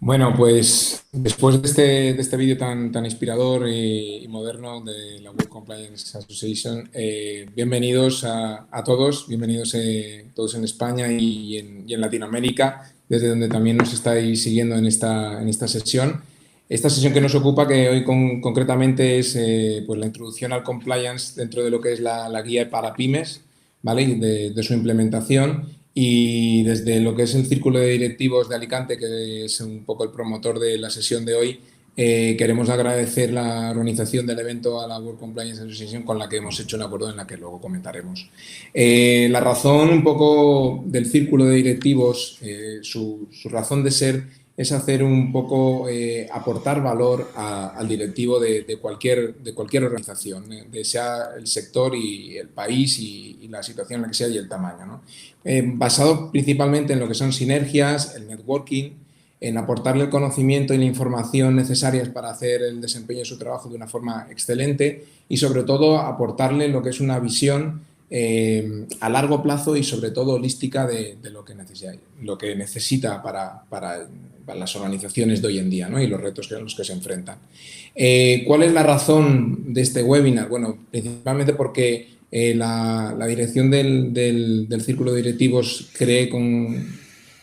Bueno, pues después de este vídeo tan inspirador y moderno de la World Compliance Association, bienvenidos a todos, bienvenidos todos en España y en Latinoamérica, desde donde también nos estáis siguiendo en esta sesión. Esta sesión que nos ocupa, que hoy concretamente es pues la introducción al compliance dentro de lo que es la guía para pymes, ¿vale? Y de su implementación. Y desde lo que es el Círculo de Directivos de Alicante, que es un poco el promotor de la sesión de hoy, queremos agradecer la organización del evento a la World Compliance Association, con la que hemos hecho un acuerdo en la que luego comentaremos. La razón un poco del Círculo de Directivos, su razón de ser es hacer un poco, aportar valor al directivo de cualquier organización, sea el sector y el país y la situación en la que sea y el tamaño, ¿no? Basado principalmente en lo que son sinergias, el networking, en aportarle el conocimiento y la información necesarias para hacer el desempeño de su trabajo de una forma excelente y, sobre todo, aportarle lo que es una visión a largo plazo y, sobre todo, holística de lo que necesita para las organizaciones de hoy en día, ¿no? Y los retos a los que se enfrentan. ¿Cuál es la razón de este webinar? Bueno, principalmente porque la dirección del Círculo de Directivos cree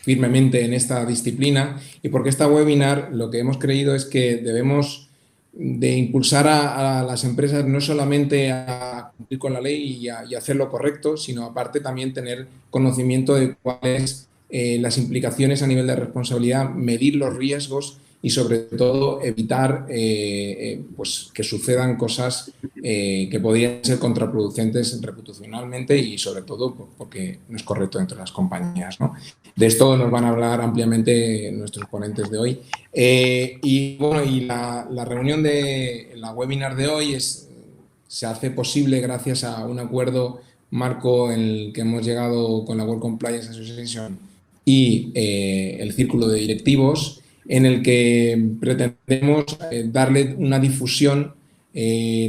firmemente en esta disciplina, y porque esta webinar lo que hemos creído es que debemos de impulsar a las empresas no solamente a cumplir con la ley y hacer lo correcto, sino aparte también tener conocimiento de cuáles las implicaciones a nivel de responsabilidad, medir los riesgos y, sobre todo, evitar pues que sucedan cosas que podrían ser contraproducentes reputacionalmente y, sobre todo, porque no es correcto dentro de las compañías, ¿no? De esto nos van a hablar ampliamente nuestros ponentes de hoy. Y bueno, la reunión de la webinar de hoy se hace posible gracias a un acuerdo marco en el que hemos llegado con la World Compliance Association y el Círculo de Directivos, en el que pretendemos darle una difusión,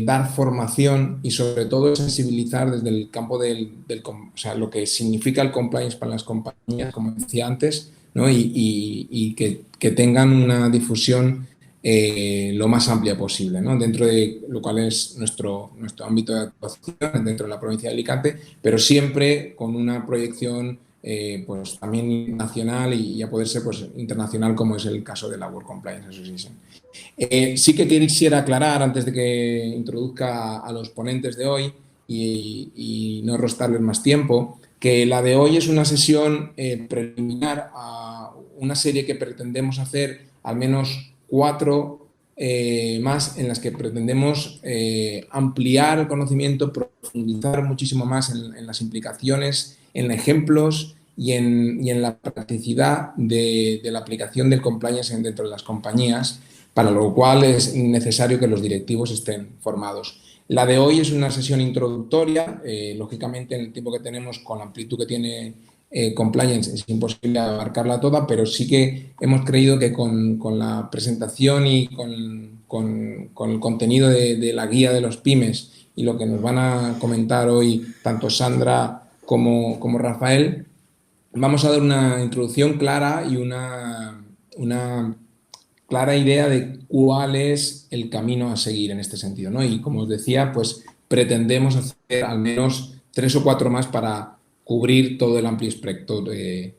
dar formación y, sobre todo, sensibilizar desde el campo o sea, lo que significa el compliance para las compañías, como decía antes, ¿no? Y que tengan una difusión lo más amplia posible, ¿no? Dentro de lo cual es nuestro ámbito de actuación dentro de la provincia de Alicante, pero siempre con una proyección pues también nacional y a poder ser pues internacional, como es el caso de la World Compliance Association. Sí que quisiera aclarar, antes de que introduzca a los ponentes de hoy y no restarles más tiempo, que la de hoy es una sesión preliminar a una serie que pretendemos hacer, al menos 4 más, en las que pretendemos ampliar el conocimiento, profundizar muchísimo más en las implicaciones, en ejemplos y en la practicidad de la aplicación del compliance dentro de las compañías, para lo cual es necesario que los directivos estén formados. La de hoy es una sesión introductoria, lógicamente en el tiempo que tenemos, con la amplitud que tiene compliance, es imposible abarcarla toda, pero sí que hemos creído que con la presentación y con el contenido de la guía de los pymes y lo que nos van a comentar hoy tanto Sandra como Rafael, vamos a dar una introducción clara y una clara idea de cuál es el camino a seguir en este sentido, ¿no? Y, como os decía, pues pretendemos hacer al menos 3 o 4 más para cubrir todo el amplio espectro de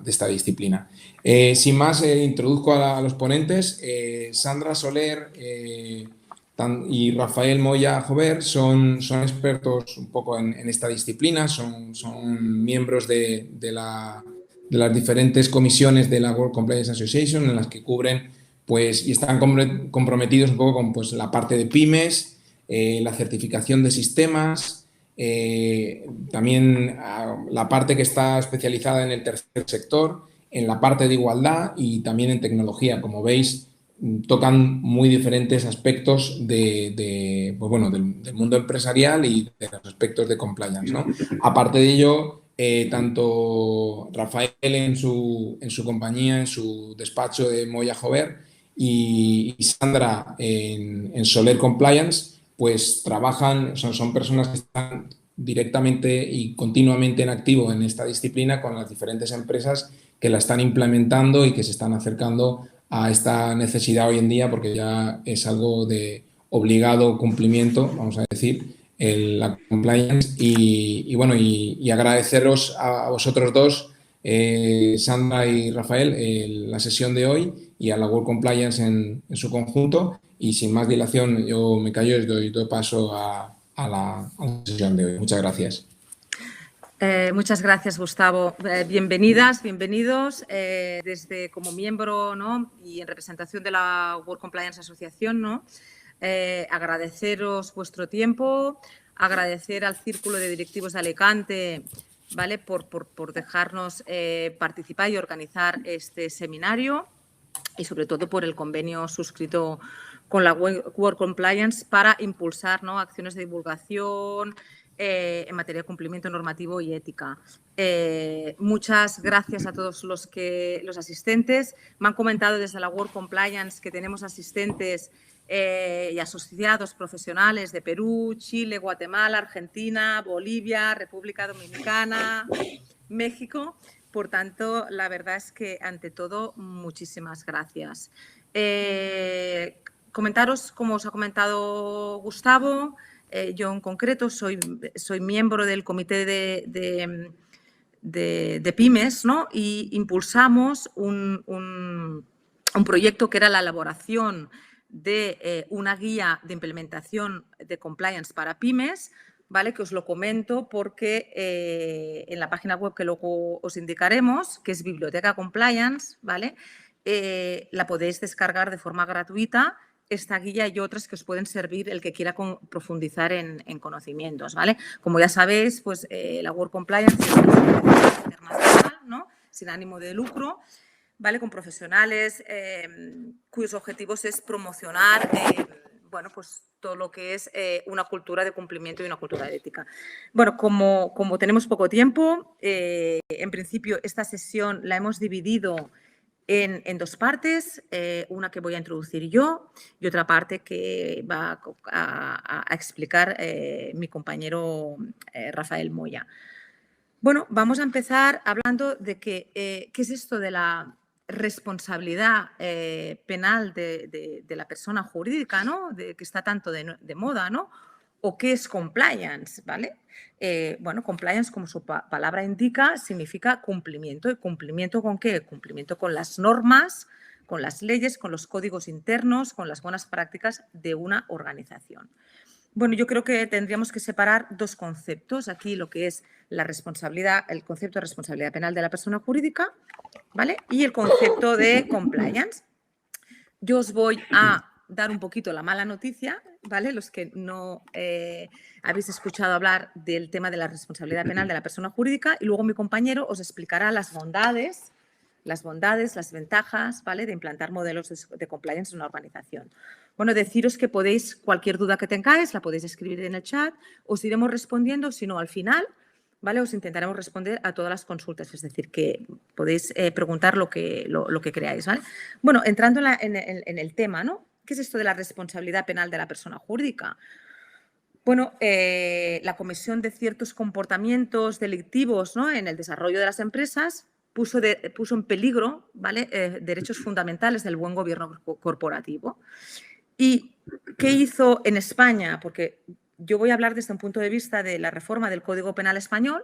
esta disciplina. Sin más, introduzco a los ponentes. Sandra Soler y Rafael Moya Jover son expertos un poco en esta disciplina, son miembros de las diferentes comisiones de la World Compliance Association, en las que cubren pues, y están comprometidos un poco con pues, la parte de pymes, la certificación de sistemas, también la parte que está especializada en el tercer sector, en la parte de igualdad y también en tecnología. Como veis, tocan muy diferentes aspectos pues bueno, del mundo empresarial y de los aspectos de compliance, ¿no? Aparte de ello, tanto Rafael en su compañía, en su despacho de Moya Jover, y Sandra en Soler Compliance, pues trabajan, son personas que están directamente y continuamente en activo en esta disciplina con las diferentes empresas que la están implementando y que se están acercando a esta necesidad hoy en día, porque ya es algo de obligado cumplimiento, vamos a decir, la compliance. Y bueno, y agradeceros a vosotros dos, Sandra y Rafael, la sesión de hoy y a la World Compliance en su conjunto. Y sin más dilación, yo me callo y doy paso a la sesión de hoy. Muchas gracias. Muchas gracias, Gustavo. Bienvenidas, bienvenidos. Desde como miembro, ¿no?, y en representación de la World Compliance Asociación, ¿no?, agradeceros vuestro tiempo, agradecer al Círculo de Directivos de Alicante, ¿vale?, por dejarnos participar y organizar este seminario, y sobre todo por el convenio suscrito con la World Compliance para impulsar, ¿no?, acciones de divulgación en materia de cumplimiento normativo y ética. Muchas gracias a todos los asistentes. Me han comentado desde la World Compliance que tenemos asistentes y asociados profesionales de Perú, Chile, Guatemala, Argentina, Bolivia, República Dominicana, México. Por tanto, la verdad es que, ante todo, muchísimas gracias. Comentaros, como os ha comentado Gustavo, yo en concreto soy miembro del comité de pymes, ¿no?, y impulsamos un proyecto que era la elaboración de una guía de implementación de compliance para pymes, ¿vale?, que os lo comento porque en la página web que luego os indicaremos, que es Biblioteca Compliance, ¿vale?, la podéis descargar de forma gratuita, esta guía y otras que os pueden servir el que quiera profundizar en conocimientos, ¿vale? Como ya sabéis, pues la World Compliance es una organización internacional, ¿no?, sin ánimo de lucro, ¿vale?, con profesionales cuyos objetivos es promocionar bueno, pues todo lo que es una cultura de cumplimiento y una cultura de ética. Bueno, como tenemos poco tiempo, en principio esta sesión la hemos dividido en dos partes, una que voy a introducir yo y otra parte que va a explicar mi compañero Rafael Moya. Bueno, vamos a empezar hablando de qué es esto de la responsabilidad penal de la persona jurídica, ¿no?, que está tanto de moda, ¿no?, o qué es compliance, ¿vale? Bueno, compliance, como su palabra indica, significa cumplimiento. ¿Y cumplimiento con qué? Cumplimiento con las normas, con las leyes, con los códigos internos, con las buenas prácticas de una organización. Bueno, yo creo que tendríamos que separar dos conceptos. Aquí lo que es la responsabilidad, el concepto de responsabilidad penal de la persona jurídica, ¿vale?, y el concepto de compliance. Yo os voy a dar un poquito la mala noticia, ¿vale?, los que no habéis escuchado hablar del tema de la responsabilidad penal de la persona jurídica, y luego mi compañero os explicará las bondades, las ventajas, ¿vale?, de implantar modelos de compliance en una organización. Bueno, deciros que podéis, cualquier duda que tengáis, la podéis escribir en el chat, os iremos respondiendo, si no, al final, ¿vale?, os intentaremos responder a todas las consultas, es decir, que podéis preguntar lo que creáis, ¿vale? Bueno, entrando en el tema, ¿no?, ¿qué es esto de la responsabilidad penal de la persona jurídica? Bueno, la comisión de ciertos comportamientos delictivos, ¿no?, en el desarrollo de las empresas puso en peligro, ¿vale?, derechos fundamentales del buen gobierno corporativo. ¿Y qué hizo en España? Porque yo voy a hablar desde un punto de vista de la reforma del Código Penal español.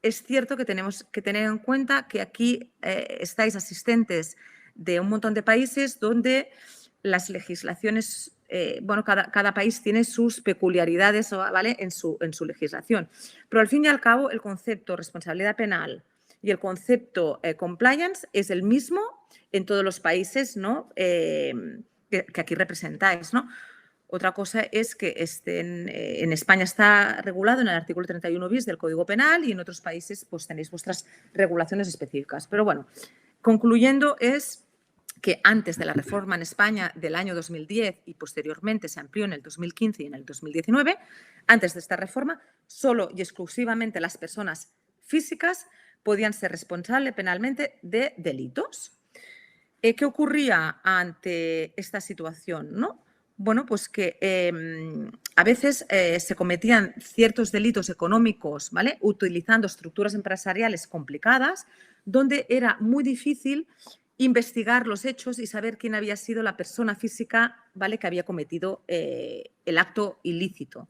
Es cierto que tenemos que tener en cuenta que aquí estáis asistentes de un montón de países donde las legislaciones, bueno, cada país tiene sus peculiaridades, ¿vale?, en su legislación. Pero al fin y al cabo, el concepto responsabilidad penal y el concepto compliance es el mismo en todos los países, ¿no?, que aquí representáis, ¿no? Otra cosa es que en España está regulado en el artículo 31 bis del Código Penal y en otros países pues tenéis vuestras regulaciones específicas. Pero bueno, concluyendo es que antes de la reforma en España del año 2010 y posteriormente se amplió en el 2015 y en el 2019, antes de esta reforma, solo y exclusivamente las personas físicas podían ser responsables penalmente de delitos. ¿Qué ocurría ante esta situación, no? Bueno, pues que a veces se cometían ciertos delitos económicos, ¿vale?, utilizando estructuras empresariales complicadas, donde era muy difícil investigar los hechos y saber quién había sido la persona física, ¿vale?, que había cometido el acto ilícito.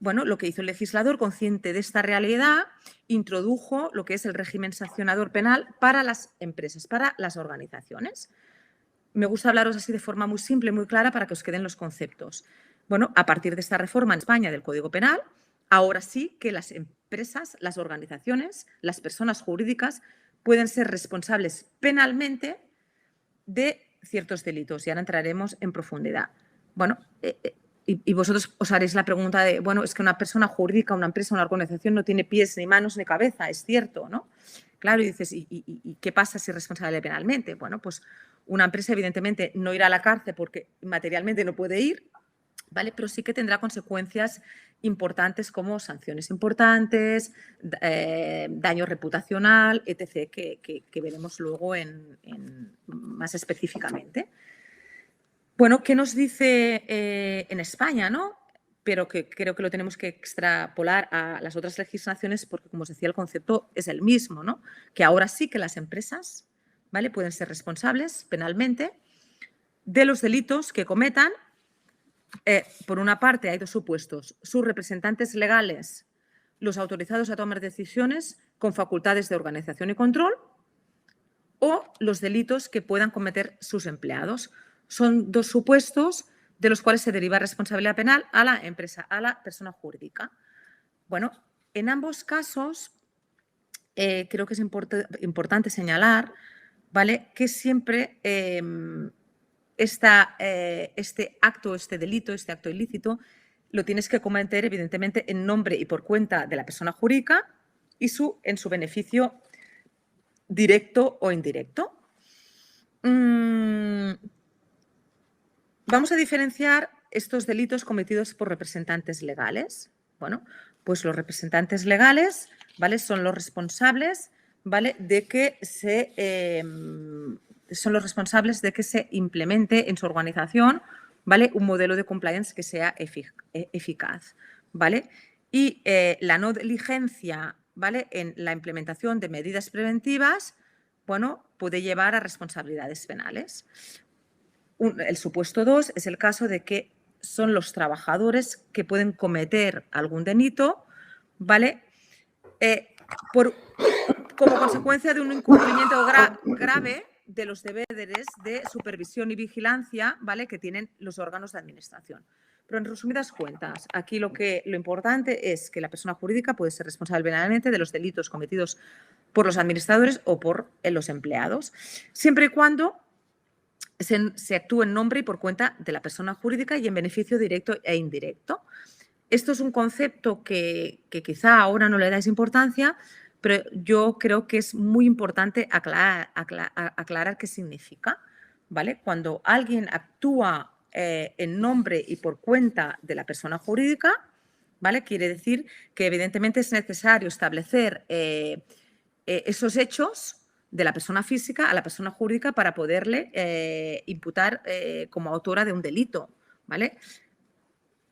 Bueno, lo que hizo el legislador, consciente de esta realidad, introdujo lo que es el régimen sancionador penal para las empresas, para las organizaciones. Me gusta hablaros así de forma muy simple, muy clara, para que os queden los conceptos. Bueno, a partir de esta reforma en España del Código Penal, ahora sí que las empresas, las organizaciones, las personas jurídicas pueden ser responsables penalmente de ciertos delitos. Y ahora entraremos en profundidad. Bueno, y vosotros os haréis la pregunta de, bueno, es que una persona jurídica, una empresa, una organización no tiene pies, ni manos, ni cabeza, es cierto, ¿no? Claro, y dices, ¿y qué pasa si es responsable penalmente? Bueno, pues una empresa evidentemente no irá a la cárcel porque materialmente no puede ir, ¿vale? Pero sí que tendrá consecuencias importantes como sanciones importantes, daño reputacional, etc., que veremos luego más específicamente. Bueno, ¿qué nos dice en España, no? Pero que creo que lo tenemos que extrapolar a las otras legislaciones porque, como os decía, el concepto es el mismo, ¿no? Que ahora sí que las empresas, ¿vale?, pueden ser responsables penalmente de los delitos que cometan. Por una parte, hay dos supuestos: sus representantes legales, los autorizados a tomar decisiones con facultades de organización y control, o los delitos que puedan cometer sus empleados. Son dos supuestos de los cuales se deriva responsabilidad penal a la empresa, a la persona jurídica. Bueno, en ambos casos creo que es importante señalar, ¿vale?, que siempre este acto, este delito, este acto ilícito, lo tienes que cometer evidentemente en nombre y por cuenta de la persona jurídica y en su beneficio directo o indirecto. Vamos a diferenciar estos delitos cometidos por representantes legales. Bueno, pues los representantes legales, ¿vale?, son los responsables, ¿vale?, de que se implemente en su organización, ¿vale?, un modelo de compliance que sea eficaz, ¿vale? Y la no diligencia, ¿vale?, en la implementación de medidas preventivas, bueno, puede llevar a responsabilidades penales. El supuesto 2 es el caso de que son los trabajadores que pueden cometer algún delito, ¿vale?, como consecuencia de un incumplimiento grave de los deberes de supervisión y vigilancia, ¿vale?, que tienen los órganos de administración. Pero en resumidas cuentas, aquí lo importante es que la persona jurídica puede ser responsable penalmente de los delitos cometidos por los administradores o por los empleados, siempre y cuando se actúe en nombre y por cuenta de la persona jurídica y en beneficio directo e indirecto. Esto es un concepto que quizá ahora no le dais importancia, pero yo creo que es muy importante aclarar qué significa, ¿vale? Cuando alguien actúa en nombre y por cuenta de la persona jurídica, ¿vale?, quiere decir que evidentemente es necesario establecer esos hechos de la persona física a la persona jurídica para poderle imputar como autora de un delito, ¿vale?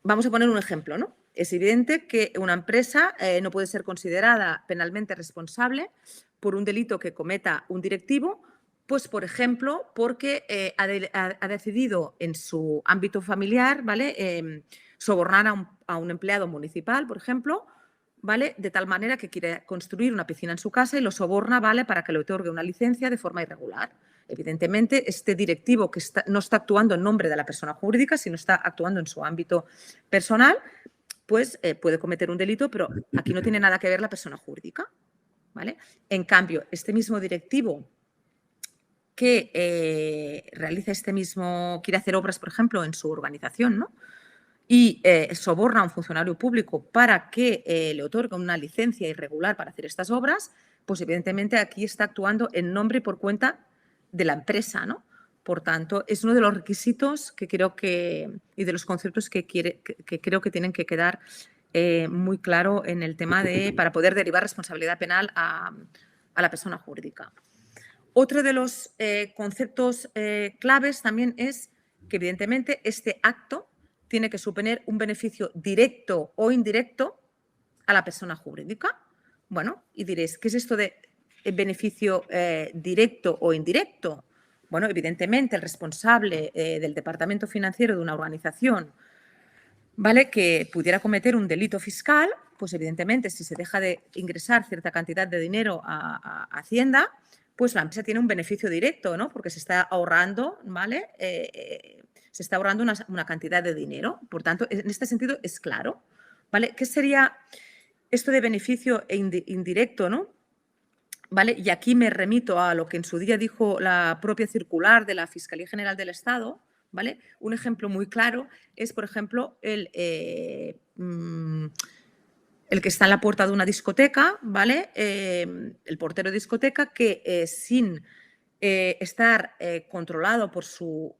Vamos a poner un ejemplo, ¿no? Es evidente que una empresa no puede ser considerada penalmente responsable por un delito que cometa un directivo, pues, por ejemplo, porque ha decidido en su ámbito familiar, ¿vale?, sobornar a un empleado municipal, por ejemplo, ¿vale?, de tal manera que quiere construir una piscina en su casa y lo soborna, ¿vale?, para que le otorgue una licencia de forma irregular. Evidentemente, este directivo que no está actuando en nombre de la persona jurídica, sino está actuando en su ámbito personal, pues puede cometer un delito, pero aquí no tiene nada que ver la persona jurídica, ¿vale? En cambio, este mismo directivo que realiza quiere hacer obras, por ejemplo, en su organización, ¿no?, y soborna a un funcionario público para que le otorgue una licencia irregular para hacer estas obras, pues evidentemente aquí está actuando en nombre y por cuenta de la empresa, ¿no? Por tanto, es uno de los requisitos que creo y de los conceptos que creo que tienen que quedar muy claro en el tema para poder derivar responsabilidad penal a la persona jurídica. Otro de los conceptos claves también es que evidentemente este acto tiene que suponer un beneficio directo o indirecto a la persona jurídica. Bueno, y diréis, ¿qué es esto de beneficio directo o indirecto? Bueno, evidentemente el responsable del departamento financiero de una organización, ¿vale?, que pudiera cometer un delito fiscal, pues evidentemente si se deja de ingresar cierta cantidad de dinero a Hacienda, pues la empresa tiene un beneficio directo, ¿no?, porque se está ahorrando, ¿vale?, se está ahorrando una cantidad de dinero. Por tanto, en este sentido es claro, ¿vale? ¿Qué sería esto de beneficio indirecto, ¿no? ¿Vale? Y aquí me remito a lo que en su día dijo la propia circular de la Fiscalía General del Estado, ¿vale? Un ejemplo muy claro es, por ejemplo, el que está en la puerta de una discoteca, ¿vale? El portero de discoteca que sin estar controlado por su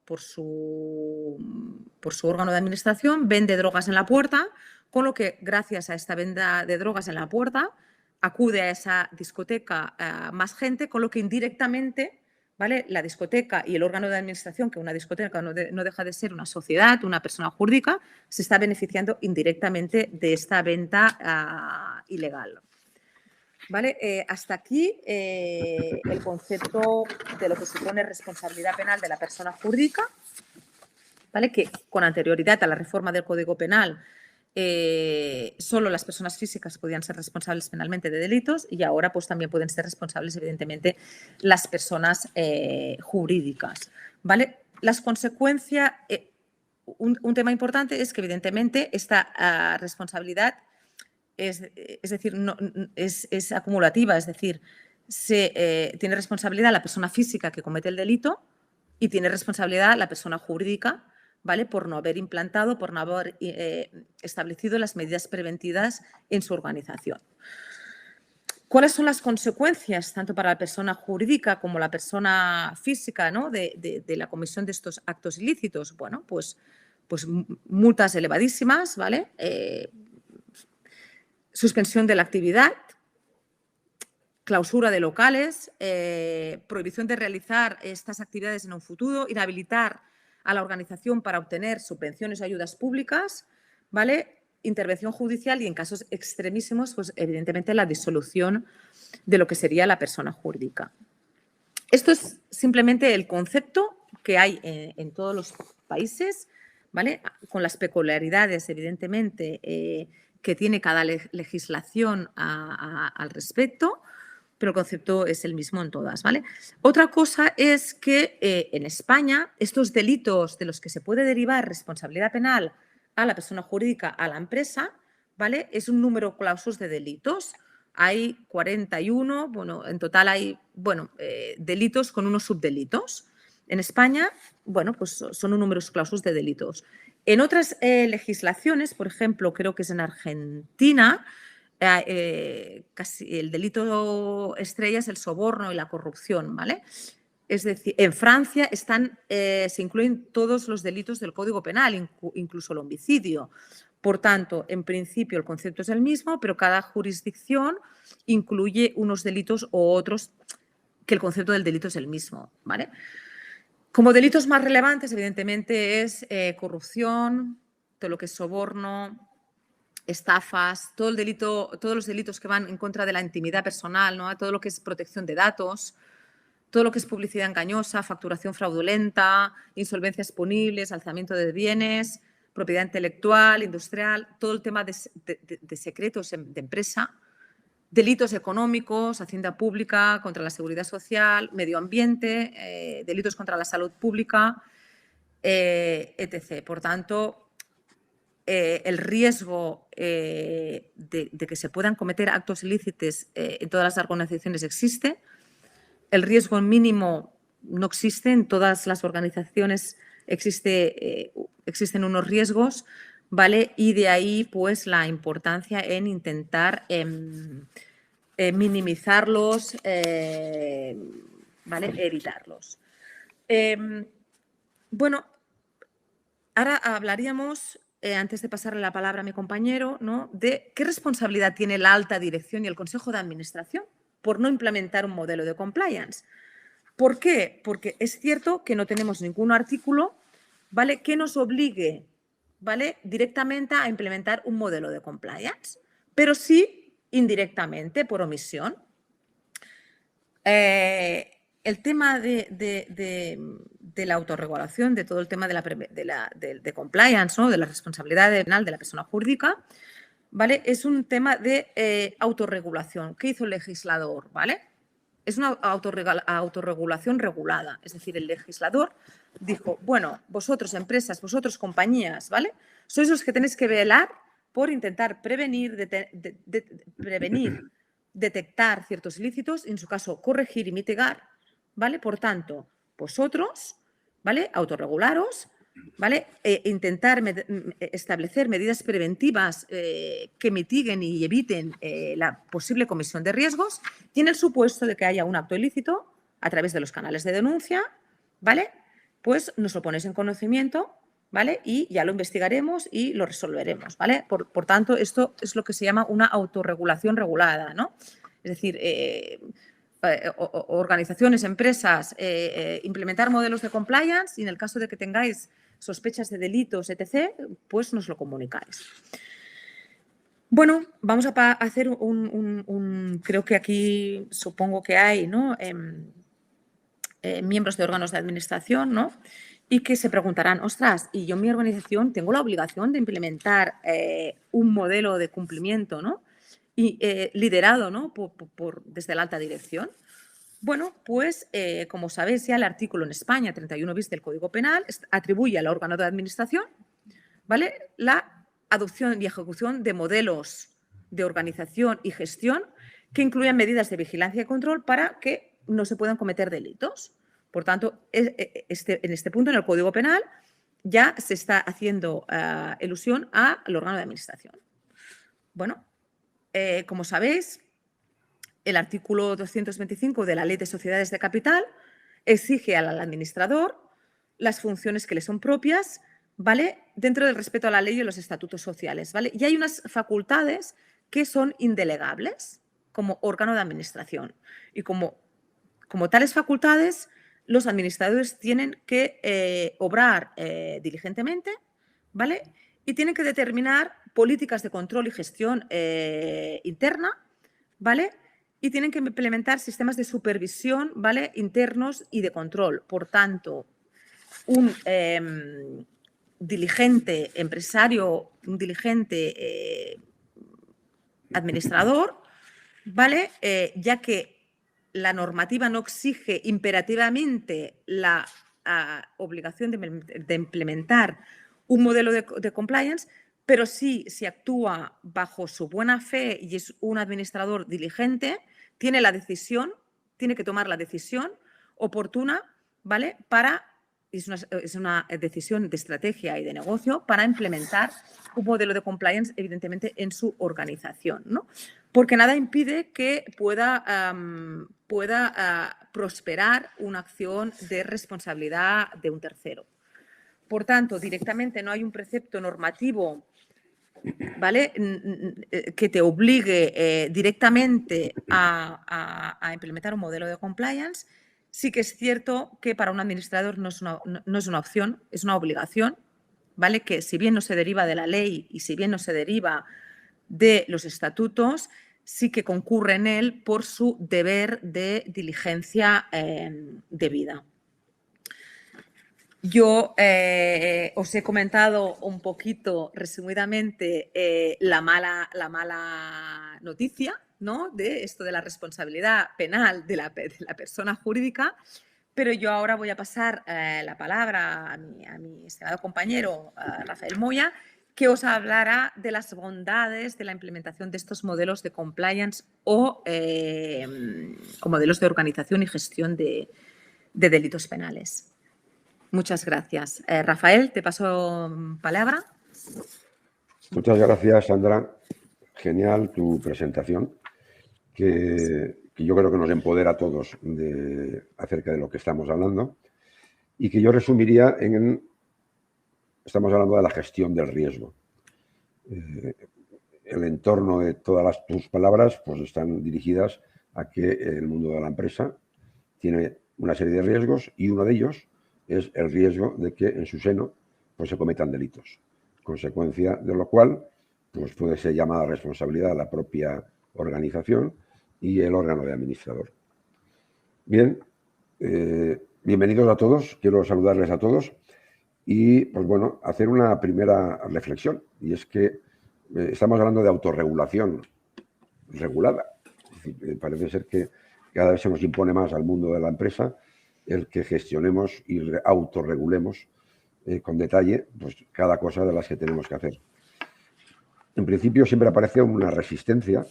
órgano de administración vende drogas en la puerta, con lo que gracias a esta venta de drogas en la puerta acude a esa discoteca más gente, con lo que indirectamente, ¿vale?, la discoteca y el órgano de administración, que una discoteca no deja de ser una sociedad, una persona jurídica, se está beneficiando indirectamente de esta venta ilegal. ¿Vale? Hasta aquí el concepto de lo que supone responsabilidad penal de la persona jurídica, ¿vale?, que con anterioridad a la reforma del Código Penal solo las personas físicas podían ser responsables penalmente de delitos y ahora pues también pueden ser responsables evidentemente las personas jurídicas, ¿vale? Las consecuencias, un tema importante es que evidentemente esta responsabilidad es decir, no, es acumulativa, es decir, tiene responsabilidad la persona física que comete el delito y tiene responsabilidad la persona jurídica, ¿vale?, por no haber implantado, por no haber establecido las medidas preventivas en su organización. ¿Cuáles son las consecuencias, tanto para la persona jurídica como la persona física, ¿no?, de la comisión de estos actos ilícitos? Bueno, pues multas elevadísimas, ¿vale?, suspensión de la actividad, clausura de locales, prohibición de realizar estas actividades en un futuro, inhabilitar a la organización para obtener subvenciones o ayudas públicas, ¿vale?, intervención judicial y, en casos extremísimos, pues evidentemente la disolución de lo que sería la persona jurídica. Esto es simplemente el concepto que hay en todos los países, ¿vale?, con las peculiaridades, evidentemente, que tiene cada legislación al respecto, pero el concepto es el mismo en todas, ¿vale? Otra cosa es que en España estos delitos de los que se puede derivar responsabilidad penal a la persona jurídica, a la empresa, ¿vale?, es un número clausus de delitos. Hay 41, bueno, en total hay, bueno, delitos con unos subdelitos. En España, bueno, pues son un número clausus de delitos. En otras legislaciones, por ejemplo, creo que es en Argentina, casi el delito estrella es el soborno y la corrupción, ¿vale? Es decir, en Francia se incluyen todos los delitos del Código Penal, incluso el homicidio. Por tanto, en principio el concepto es el mismo, pero cada jurisdicción incluye unos delitos o otros que el concepto del delito es el mismo, ¿vale? Como delitos más relevantes, evidentemente, es corrupción, todo lo que es soborno, estafas, todos los delitos que van en contra de la intimidad personal, ¿no?, todo lo que es protección de datos, todo lo que es publicidad engañosa, facturación fraudulenta, insolvencias punibles, alzamiento de bienes, propiedad intelectual, industrial, todo el tema de secretos de empresa, delitos económicos, hacienda pública, contra la seguridad social, medio ambiente, delitos contra la salud pública, etc. Por tanto, el riesgo de que se puedan cometer actos ilícitos en todas las organizaciones existe. El riesgo mínimo no existe. En todas las organizaciones existen unos riesgos, ¿vale? Y de ahí, pues, la importancia en intentar minimizarlos, ¿vale?, evitarlos. Bueno, ahora hablaríamos, antes de pasarle la palabra a mi compañero, ¿no?, de qué responsabilidad tiene la alta dirección y el Consejo de Administración por no implementar un modelo de compliance. ¿Por qué? Porque es cierto que no tenemos ningún artículo, ¿vale?, que nos obligue, ¿vale?, directamente a implementar un modelo de compliance, pero sí indirectamente, por omisión. El tema de la autorregulación, de todo el tema de compliance, ¿no? De la responsabilidad penal de la persona jurídica, ¿vale? Es un tema de autorregulación. ¿Qué hizo el legislador? ¿Vale? Es una autorregulación regulada. Es decir, el legislador dijo, bueno, vosotros empresas, vosotros compañías, ¿vale? Sois los que tenéis que velar por intentar prevenir, detectar ciertos ilícitos y, en su caso, corregir y mitigar, ¿vale? Por tanto, vosotros, ¿vale? Autorregularos, ¿vale? Intentar establecer medidas preventivas que mitiguen y eviten la posible comisión de riesgos y en el supuesto de que haya un acto ilícito a través de los canales de denuncia, ¿vale? Pues nos lo ponéis en conocimiento, ¿vale? Y ya lo investigaremos y lo resolveremos, ¿vale? Por tanto, esto es lo que se llama una autorregulación regulada, ¿no? Es decir, organizaciones, empresas, implementar modelos de compliance y en el caso de que tengáis sospechas de delitos, etc., pues nos lo comunicáis. Bueno, vamos a hacer creo que aquí supongo que hay, ¿no? Miembros de órganos de administración, ¿no? Y que se preguntarán, ostras, y yo en mi organización tengo la obligación de implementar un modelo de cumplimiento, ¿no? Y liderado, ¿no? Desde la alta dirección. Bueno, pues como sabéis ya el artículo en España 31 bis del Código Penal atribuye al órgano de administración, ¿vale?, la adopción y ejecución de modelos de organización y gestión que incluyan medidas de vigilancia y control para que no se puedan cometer delitos. Por tanto, en este punto en el Código Penal ya se está haciendo alusión al órgano de administración. Bueno, como sabéis, el artículo 225 de la Ley de Sociedades de Capital exige al administrador las funciones que le son propias, ¿vale?, dentro del respeto a la ley y los estatutos sociales, ¿vale? Y hay unas facultades que son indelegables como órgano de administración. Y como tales facultades, los administradores tienen que obrar diligentemente, ¿vale? Y tienen que determinar políticas de control y gestión interna, ¿vale? Y tienen que implementar sistemas de supervisión, ¿vale?, internos y de control. Por tanto, un diligente empresario, un diligente administrador, ¿vale?, ya que la normativa no exige imperativamente la obligación de implementar un modelo de compliance, pero sí, si actúa bajo su buena fe y es un administrador diligente, tiene que tomar la decisión oportuna, ¿vale?, es una decisión de estrategia y de negocio para implementar un modelo de compliance, evidentemente, en su organización, ¿no? Porque nada impide que pueda prosperar una acción de responsabilidad de un tercero. Por tanto, directamente no hay un precepto normativo, ¿vale?, que te obligue directamente a implementar un modelo de compliance. Sí que es cierto que para un administrador no es una opción, es una obligación, ¿vale?, que si bien no se deriva de la ley y si bien no se deriva de los estatutos, sí que concurre en él por su deber de diligencia debida. Yo os he comentado un poquito, resumidamente, la mala noticia, ¿no?, de esto de la responsabilidad penal de la persona jurídica, pero yo ahora voy a pasar la palabra a mi estimado compañero Rafael Moya, que os hablará de las bondades de la implementación de estos modelos de compliance o modelos de organización y gestión de delitos penales. Muchas gracias. Rafael, te paso palabra. Muchas gracias, Sandra. Genial tu presentación, que yo creo que nos empodera a todos acerca de lo que estamos hablando y que yo resumiría estamos hablando de la gestión del riesgo. El entorno de todas tus palabras pues están dirigidas a que el mundo de la empresa tiene una serie de riesgos y uno de ellos es el riesgo de que en su seno pues se cometan delitos, consecuencia de lo cual pues puede ser llamada responsabilidad a la propia organización y el órgano de administrador. Bien, bienvenidos a todos. Quiero saludarles a todos y, pues bueno, hacer una primera reflexión. Y es que estamos hablando de autorregulación regulada. Es decir, parece ser que cada vez se nos impone más al mundo de la empresa el que gestionemos y autorregulemos con detalle pues, cada cosa de las que tenemos que hacer. En principio siempre aparece una resistencia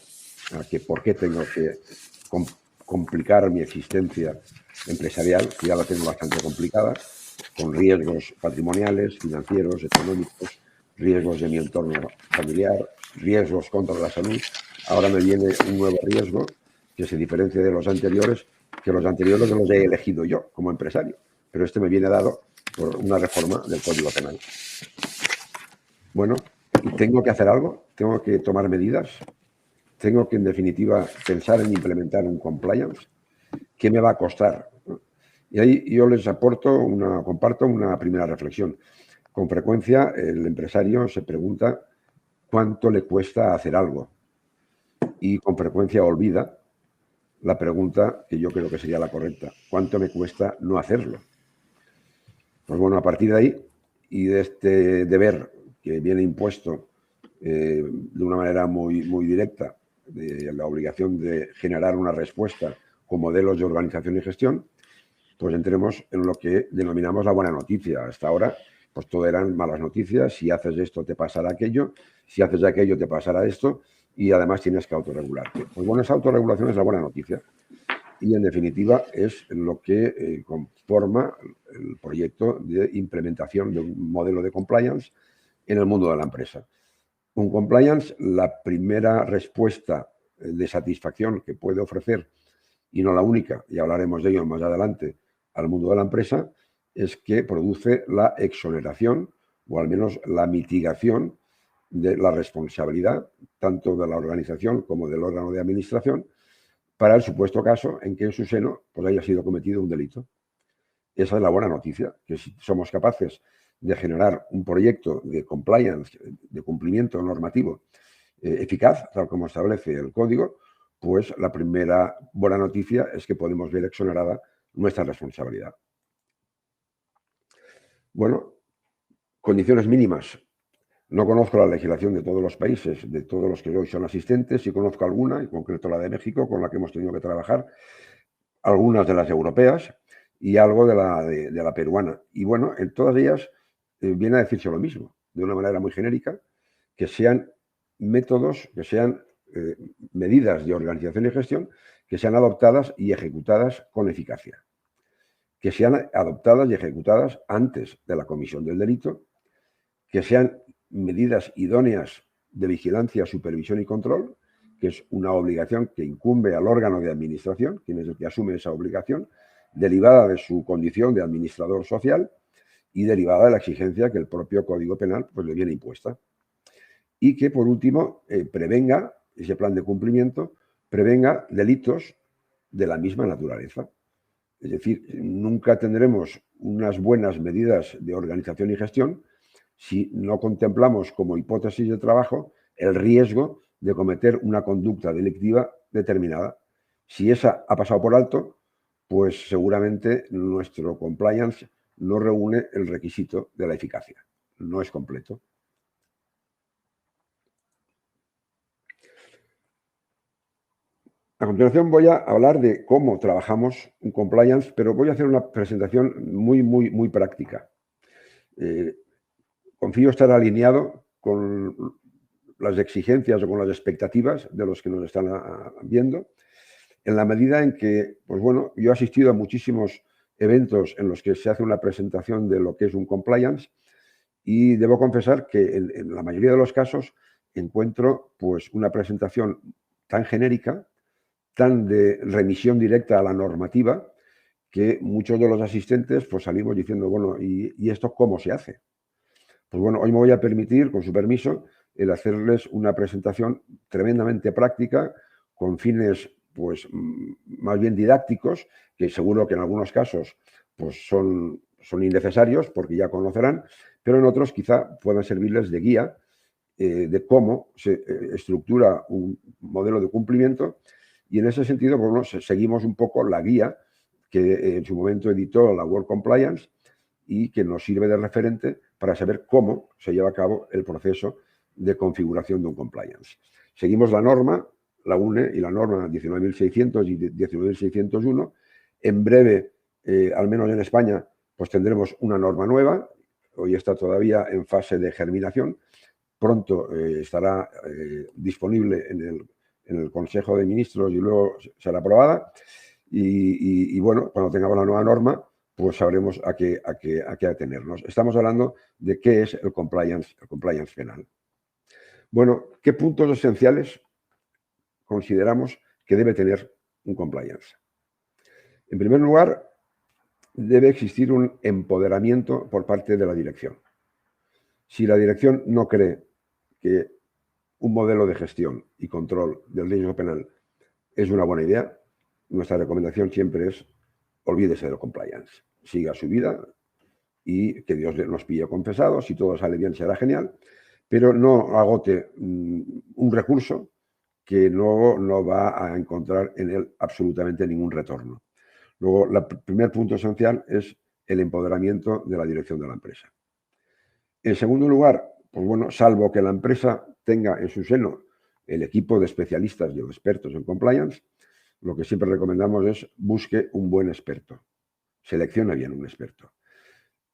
a que por qué tengo que complicar mi existencia empresarial, que ya la tengo bastante complicada, con riesgos patrimoniales, financieros, económicos, riesgos de mi entorno familiar, riesgos contra la salud. Ahora me viene un nuevo riesgo que se diferencia de los anteriores, que los anteriores los he elegido yo como empresario, pero este me viene dado por una reforma del Código Penal. Bueno, y tengo que hacer algo, tengo que tomar medidas, tengo que, en definitiva, pensar en implementar un compliance. ¿Qué me va a costar? Y ahí yo les comparto una primera reflexión. Con frecuencia el empresario se pregunta cuánto le cuesta hacer algo y con frecuencia olvida la pregunta que yo creo que sería la correcta. ¿Cuánto me cuesta no hacerlo? Pues bueno, a partir de ahí y de este deber que viene impuesto de una manera muy directa, de la obligación de generar una respuesta con modelos de organización y gestión, pues entremos en lo que denominamos la buena noticia. Hasta ahora, pues todo eran malas noticias. Si haces esto, te pasará aquello. Si haces aquello, te pasará esto. Y además tienes que autorregularte. Pues bueno, esa autorregulación es la buena noticia. Y en definitiva es lo que conforma el proyecto de implementación de un modelo de compliance en el mundo de la empresa. Un compliance, la primera respuesta de satisfacción que puede ofrecer, y no la única, y hablaremos de ello más adelante, al mundo de la empresa, es que produce la exoneración o al menos la mitigación de la responsabilidad tanto de la organización como del órgano de administración para el supuesto caso en que en su seno pues, haya sido cometido un delito. Esa es la buena noticia, que si somos capaces de generar un proyecto de compliance, de cumplimiento normativo eficaz, tal como establece el código, pues la primera buena noticia es que podemos ver exonerada nuestra responsabilidad. Bueno, condiciones mínimas. No conozco la legislación de todos los países, de todos los que hoy son asistentes, sí conozco alguna, en concreto la de México, con la que hemos tenido que trabajar, algunas de las europeas y algo de la peruana. Y bueno, en todas ellas viene a decirse lo mismo, de una manera muy genérica, que sean métodos, que sean medidas de organización y gestión que sean adoptadas y ejecutadas con eficacia, que sean adoptadas y ejecutadas antes de la comisión del delito, que sean medidas idóneas de vigilancia, supervisión y control, que es una obligación que incumbe al órgano de administración, quien es el que asume esa obligación, derivada de su condición de administrador social y derivada de la exigencia que el propio Código Penal pues, le viene impuesta. Y que, por último, prevenga, ese plan de cumplimiento, prevenga delitos de la misma naturaleza. Es decir, nunca tendremos unas buenas medidas de organización y gestión si no contemplamos como hipótesis de trabajo el riesgo de cometer una conducta delictiva determinada. Si esa ha pasado por alto, pues seguramente nuestro compliance no reúne el requisito de la eficacia. No es completo. A continuación voy a hablar de cómo trabajamos un compliance, pero voy a hacer una presentación muy práctica. Confío estar alineado con las exigencias o con las expectativas de los que nos están viendo, en la medida en que, pues bueno, yo he asistido a muchísimos eventos en los que se hace una presentación de lo que es un compliance y debo confesar que en la mayoría de los casos encuentro pues una presentación tan genérica, tan de remisión directa a la normativa, que muchos de los asistentes pues salimos diciendo, bueno, ¿y esto cómo se hace? Pues bueno, hoy me voy a permitir, con su permiso, el hacerles una presentación tremendamente práctica, con fines pues más bien didácticos, que seguro que en algunos casos pues son innecesarios porque ya conocerán, pero en otros quizá puedan servirles de guía de cómo se estructura un modelo de cumplimiento. Y en ese sentido, pues, bueno, seguimos un poco la guía que en su momento editó la World Compliance y que nos sirve de referente para saber cómo se lleva a cabo el proceso de configuración de un compliance. Seguimos la norma, la UNE y la norma 19.600 y 19.601. En breve, al menos en España, pues tendremos una norma nueva. Hoy está todavía en fase de germinación. Pronto estará disponible en el Consejo de Ministros y luego será aprobada. Y bueno, cuando tengamos la nueva norma, pues sabremos a qué atenernos. Estamos hablando de qué es el compliance penal. Bueno, ¿qué puntos esenciales consideramos que debe tener un compliance? En primer lugar, debe existir un empoderamiento por parte de la dirección. Si la dirección no cree que un modelo de gestión y control del riesgo penal es una buena idea, nuestra recomendación siempre es olvídese del compliance. Siga su vida y que Dios nos pille confesados. Si todo sale bien será genial, pero no agote un recurso que luego no va a encontrar en él absolutamente ningún retorno. Luego, el primer punto esencial es el empoderamiento de la dirección de la empresa. En segundo lugar, pues bueno, salvo que la empresa tenga en su seno el equipo de especialistas y de expertos en compliance, lo que siempre recomendamos es busque un buen experto. Seleccione bien un experto.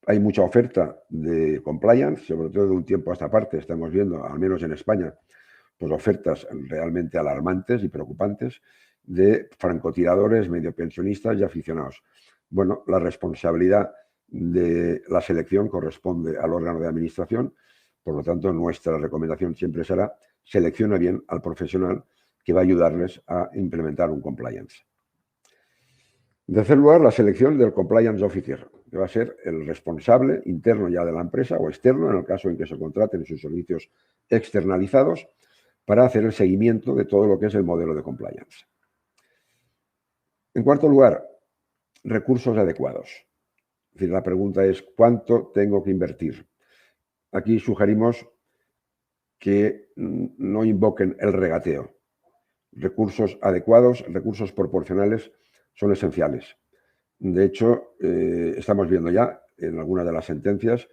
Hay mucha oferta de compliance, sobre todo de un tiempo a esta parte, estamos viendo, al menos en España, pues ofertas realmente alarmantes y preocupantes de francotiradores, medio pensionistas y aficionados. Bueno, la responsabilidad de la selección corresponde al órgano de administración, por lo tanto, nuestra recomendación siempre será seleccione bien al profesional que va a ayudarles a implementar un compliance. En tercer lugar, la selección del compliance officer, que va a ser el responsable interno ya de la empresa o externo, en el caso en que se contraten sus servicios externalizados, para hacer el seguimiento de todo lo que es el modelo de compliance. En cuarto lugar, recursos adecuados. Es decir, la pregunta es, ¿cuánto tengo que invertir? Aquí sugerimos que no invoquen el regateo. Recursos adecuados, recursos proporcionales son esenciales. De hecho, estamos viendo ya en algunas de las sentencias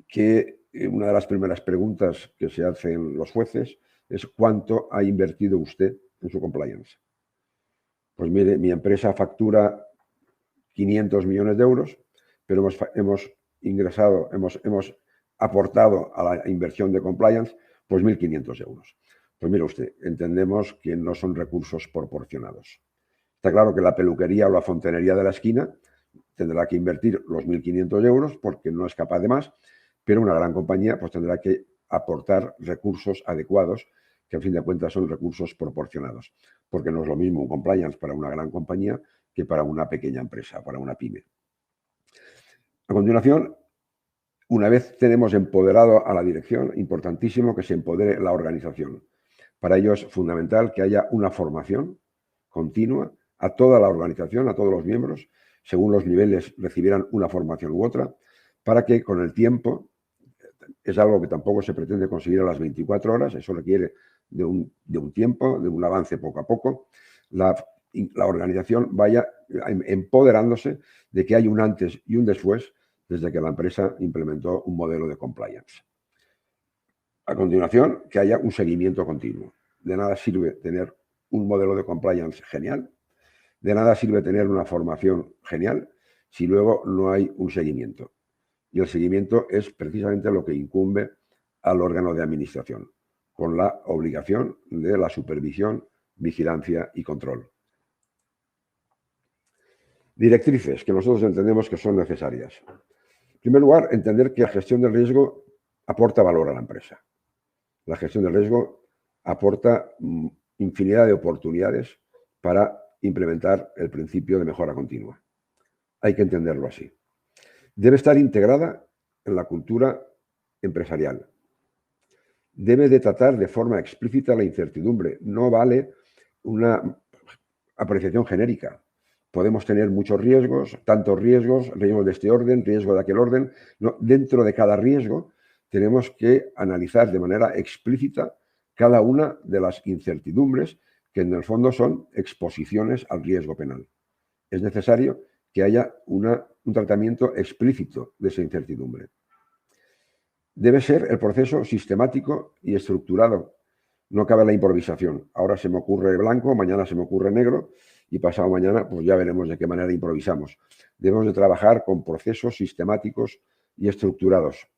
que una de las primeras preguntas que se hacen los jueces es ¿cuánto ha invertido usted en su compliance? Pues mire, mi empresa factura 500 millones de euros, pero hemos ingresado, hemos aportado a la inversión de compliance pues 1.500 euros. Pues mire usted, entendemos que no son recursos proporcionados. Está claro que la peluquería o la fontanería de la esquina tendrá que invertir los 1.500 euros porque no es capaz de más, pero una gran compañía pues tendrá que aportar recursos adecuados, que a fin de cuentas son recursos proporcionados, porque no es lo mismo un compliance para una gran compañía que para una pequeña empresa, para una pyme. A continuación, una vez tenemos empoderado a la dirección, importantísimo que se empodere la organización. Para ello es fundamental que haya una formación continua a toda la organización, a todos los miembros, según los niveles recibieran una formación u otra, para que con el tiempo, es algo que tampoco se pretende conseguir a las 24 horas, eso requiere de un tiempo, de un avance poco a poco, la organización vaya empoderándose de que hay un antes y un después desde que la empresa implementó un modelo de compliance. A continuación, que haya un seguimiento continuo. De nada sirve tener un modelo de compliance genial, de nada sirve tener una formación genial si luego no hay un seguimiento. Y el seguimiento es precisamente lo que incumbe al órgano de administración, con la obligación de la supervisión, vigilancia y control. Directrices que nosotros entendemos que son necesarias. En primer lugar, entender que la gestión del riesgo aporta valor a la empresa. La gestión del riesgo aporta infinidad de oportunidades para implementar el principio de mejora continua. Hay que entenderlo así. Debe estar integrada en la cultura empresarial. Debe de tratar de forma explícita la incertidumbre. No vale una apreciación genérica. Podemos tener muchos riesgos, tantos riesgos de este orden, riesgo de aquel orden. No, dentro de cada riesgo tenemos que analizar de manera explícita cada una de las incertidumbres que en el fondo son exposiciones al riesgo penal. es necesario que haya un tratamiento explícito de esa incertidumbre. Debe ser el proceso sistemático y estructurado. No cabe la improvisación. Ahora se me ocurre blanco, mañana se me ocurre negro y pasado mañana pues ya veremos de qué manera improvisamos. Debemos de trabajar con procesos sistemáticos y estructurados.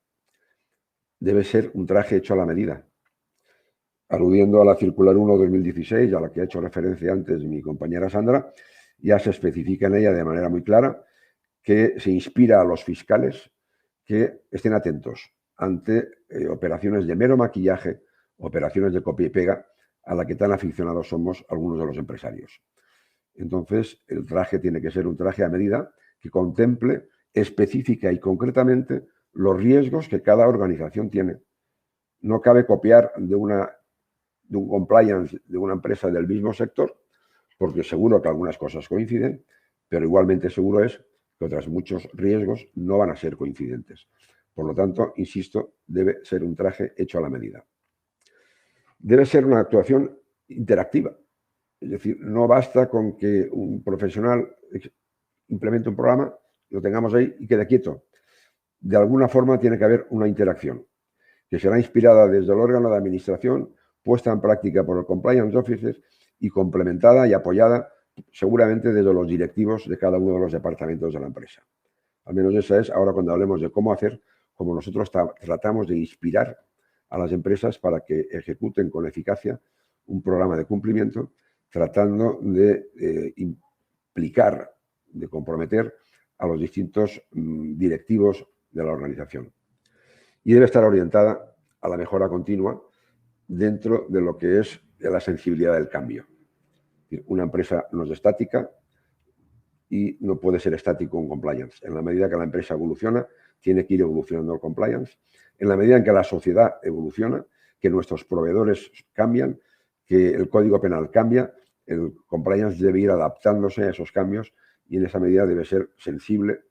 Debe ser un traje hecho a la medida. Aludiendo a la Circular 1/2016, a la que ha hecho referencia antes mi compañera Sandra, ya se especifica en ella de manera muy clara que se inspira a los fiscales que estén atentos ante operaciones de mero maquillaje, operaciones de copia y pega, a la que tan aficionados somos algunos de los empresarios. Entonces, el traje tiene que ser un traje a medida que contemple específica y concretamente los riesgos que cada organización tiene. No cabe copiar de un compliance de una empresa del mismo sector, porque seguro que algunas cosas coinciden, pero igualmente seguro es que otros muchos riesgos no van a ser coincidentes. Por lo tanto, insisto, debe ser un traje hecho a la medida. Debe ser una actuación interactiva. Es decir, no basta con que un profesional implemente un programa, lo tengamos ahí y quede quieto. De alguna forma tiene que haber una interacción, que será inspirada desde el órgano de administración, puesta en práctica por el Compliance Officer y complementada y apoyada seguramente desde los directivos de cada uno de los departamentos de la empresa. Al menos esa es, ahora cuando hablemos de cómo hacer, como nosotros tratamos de inspirar a las empresas para que ejecuten con eficacia un programa de cumplimiento, tratando de implicar, de comprometer a los distintos directivos de la organización. Y debe estar orientada a la mejora continua dentro de lo que es la sensibilidad del cambio. Una empresa no es estática y no puede ser estático un compliance. En la medida que la empresa evoluciona, tiene que ir evolucionando el compliance. En la medida en que la sociedad evoluciona, que nuestros proveedores cambian, que el código penal cambia, el compliance debe ir adaptándose a esos cambios y en esa medida debe ser sensible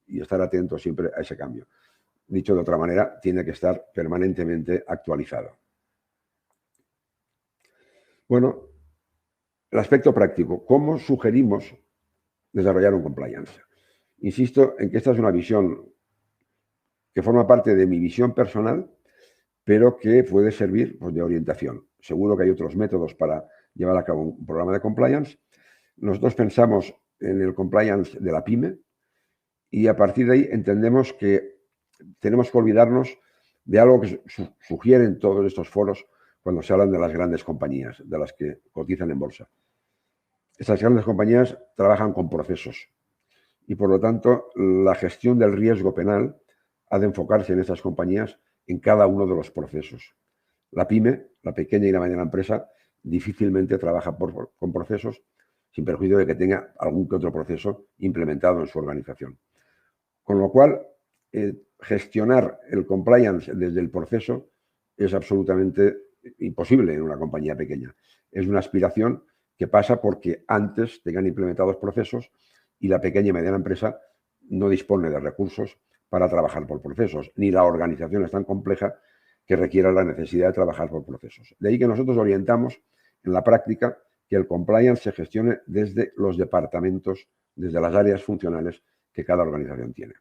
y estar atento siempre a ese cambio. Dicho de otra manera, tiene que estar permanentemente actualizado. Bueno, el aspecto práctico. ¿Cómo sugerimos desarrollar un compliance? Insisto en que esta es una visión que forma parte de mi visión personal, pero que puede servir pues, de orientación. Seguro que hay otros métodos para llevar a cabo un programa de compliance. Nosotros pensamos en el compliance de la PYME y a partir de ahí entendemos que tenemos que olvidarnos de algo que sugieren todos estos foros cuando se hablan de las grandes compañías, de las que cotizan en bolsa. Estas grandes compañías trabajan con procesos y, por lo tanto, la gestión del riesgo penal ha de enfocarse en estas compañías en cada uno de los procesos. La PYME, la pequeña y la mediana empresa, difícilmente trabaja con procesos sin perjuicio de que tenga algún que otro proceso implementado en su organización. Con lo cual, gestionar el compliance desde el proceso es absolutamente imposible en una compañía pequeña. Es una aspiración que pasa porque antes tengan implementados procesos y la pequeña y mediana empresa no dispone de recursos para trabajar por procesos, ni la organización es tan compleja que requiera la necesidad de trabajar por procesos. De ahí que nosotros orientamos en la práctica que el compliance se gestione desde los departamentos, desde las áreas funcionales que cada organización tiene.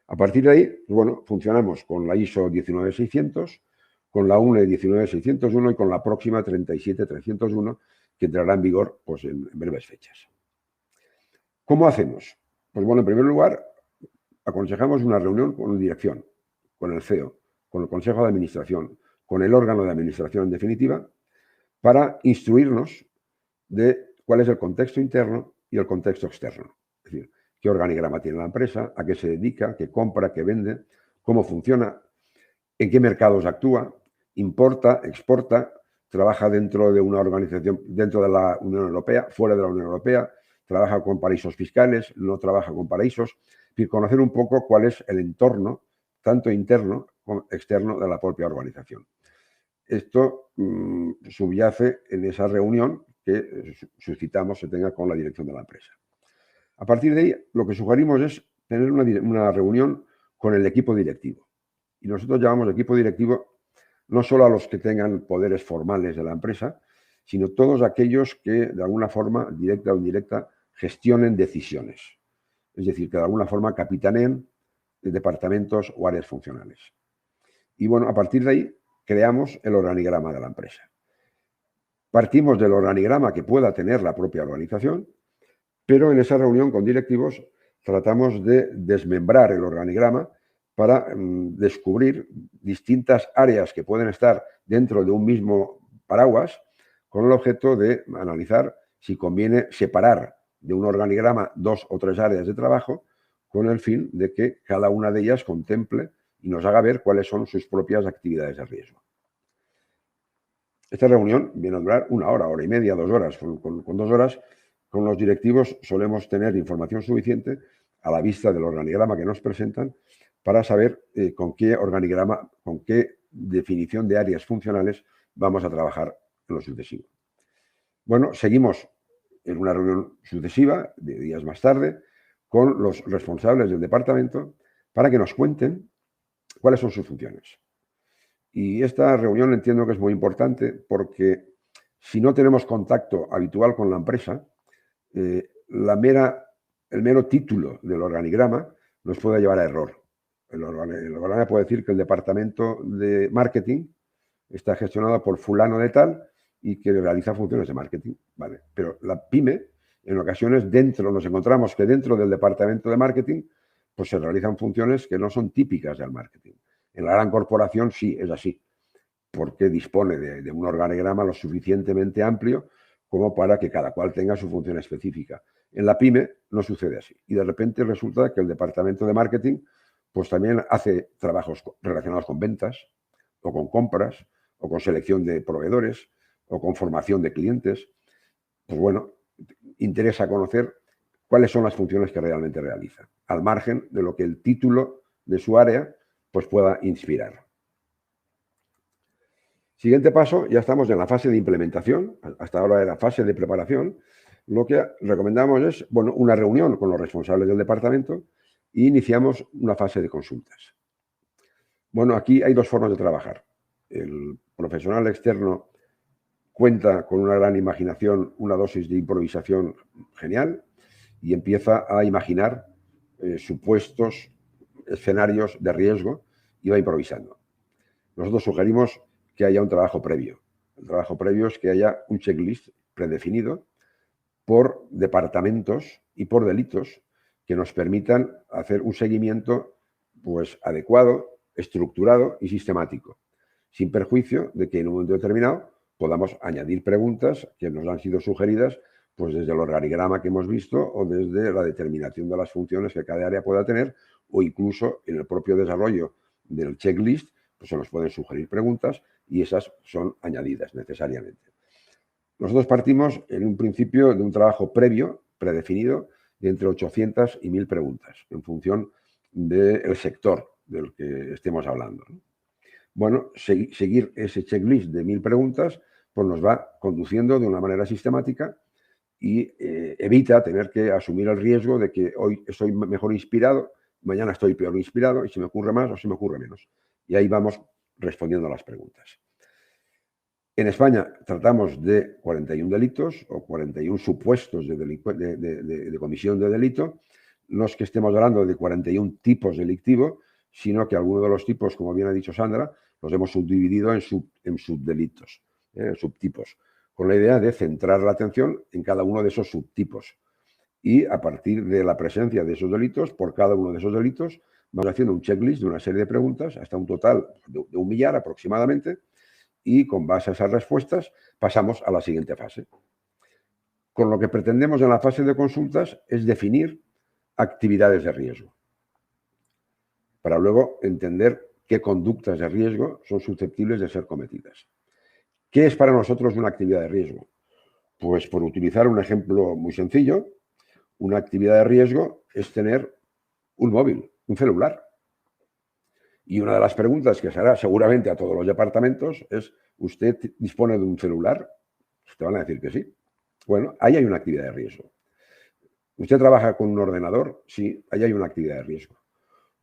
A partir de ahí, bueno, funcionamos con la ISO 19600, con la UNE 19601 y con la próxima 37301, que entrará en vigor pues, en breves fechas. ¿Cómo hacemos? Pues bueno, en primer lugar, aconsejamos una reunión con dirección, con el CEO, con el Consejo de Administración, con el órgano de administración en definitiva, para instruirnos de cuál es el contexto interno y el contexto externo. Es decir, qué organigrama tiene la empresa, a qué se dedica, qué compra, qué vende, cómo funciona, en qué mercados actúa, importa, exporta, trabaja dentro de una organización, dentro de la Unión Europea, fuera de la Unión Europea, trabaja con paraísos fiscales, no trabaja con paraísos, y conocer un poco cuál es el entorno, tanto interno como externo, de la propia organización. Esto subyace en esa reunión que suscitamos se tenga con la dirección de la empresa. A partir de ahí, lo que sugerimos es tener una reunión con el equipo directivo. Y nosotros llamamos equipo directivo no solo a los que tengan poderes formales de la empresa, sino todos aquellos que, de alguna forma, directa o indirecta, gestionen decisiones. Es decir, que de alguna forma capitaneen departamentos o áreas funcionales. Y bueno, a partir de ahí creamos el organigrama de la empresa. Partimos del organigrama que pueda tener la propia organización, pero en esa reunión con directivos tratamos de desmembrar el organigrama para descubrir distintas áreas que pueden estar dentro de un mismo paraguas, con el objeto de analizar si conviene separar de un organigrama 2 o 3 áreas de trabajo, con el fin de que cada una de ellas contemple y nos haga ver cuáles son sus propias actividades de riesgo. Esta reunión viene a durar 1 hora, hora y media, 2 horas. Con 2 horas, con los directivos solemos tener información suficiente a la vista del organigrama que nos presentan para saber con qué organigrama, con qué definición de áreas funcionales vamos a trabajar en lo sucesivo. Bueno, seguimos en una reunión sucesiva, de días más tarde, con los responsables del departamento para que nos cuenten cuáles son sus funciones. Y esta reunión entiendo que es muy importante porque si no tenemos contacto habitual con la empresa, el mero título del organigrama nos puede llevar a error. El organigrama puede decir que el departamento de marketing está gestionado por fulano de tal y que realiza funciones de marketing, ¿vale? Pero la pyme, en ocasiones, nos encontramos que dentro del departamento de marketing pues se realizan funciones que no son típicas del marketing. En la gran corporación sí es así, porque dispone de un organigrama lo suficientemente amplio como para que cada cual tenga su función específica. En la pyme no sucede así. Y de repente resulta que el departamento de marketing pues también hace trabajos relacionados con ventas, o con compras, o con selección de proveedores, o con formación de clientes. Pues bueno, interesa conocer cuáles son las funciones que realmente realiza, al margen de lo que el título de su área pues pueda inspirar. Siguiente paso, ya estamos en la fase de implementación, hasta ahora era fase de preparación. Lo que recomendamos es, bueno, una reunión con los responsables del departamento e iniciamos una fase de consultas. Bueno, aquí hay 2 formas de trabajar. El profesional externo cuenta con una gran imaginación, una dosis de improvisación genial y empieza a imaginar supuestos escenarios de riesgo y va improvisando. Nosotros sugerimos que haya un trabajo previo. El trabajo previo es que haya un checklist predefinido por departamentos y por delitos que nos permitan hacer un seguimiento pues adecuado, estructurado y sistemático, sin perjuicio de que en un momento determinado podamos añadir preguntas que nos han sido sugeridas pues desde el organigrama que hemos visto o desde la determinación de las funciones que cada área pueda tener o incluso en el propio desarrollo del checklist pues se nos pueden sugerir preguntas y esas son añadidas necesariamente. Nosotros partimos en un principio de un trabajo previo, predefinido, de entre 800 y 1000 preguntas, en función del sector del que estemos hablando. Bueno, seguir ese checklist de 1000 preguntas pues nos va conduciendo de una manera sistemática y evita tener que asumir el riesgo de que hoy estoy mejor inspirado, mañana estoy peor inspirado y se me ocurre más o se me ocurre menos. Y ahí vamos respondiendo a las preguntas. En España tratamos de 41 delitos o 41 supuestos de comisión de delito. No es que estemos hablando de 41 tipos delictivos, sino que algunos de los tipos, como bien ha dicho Sandra, los hemos subdividido en subdelitos, subtipos, con la idea de centrar la atención en cada uno de esos subtipos. Y a partir de la presencia de esos delitos, por cada uno de esos delitos, vamos haciendo un checklist de una serie de preguntas, hasta un total de 1 millar aproximadamente, y con base a esas respuestas pasamos a la siguiente fase. Con lo que pretendemos en la fase de consultas es definir actividades de riesgo, para luego entender qué conductas de riesgo son susceptibles de ser cometidas. ¿Qué es para nosotros una actividad de riesgo? Pues por utilizar un ejemplo muy sencillo, una actividad de riesgo es tener un móvil, un celular. Y una de las preguntas que se hará seguramente a todos los departamentos es, ¿usted dispone de un celular? Te van a decir que sí. Bueno, ahí hay una actividad de riesgo. ¿Usted trabaja con un ordenador? Sí, ahí hay una actividad de riesgo.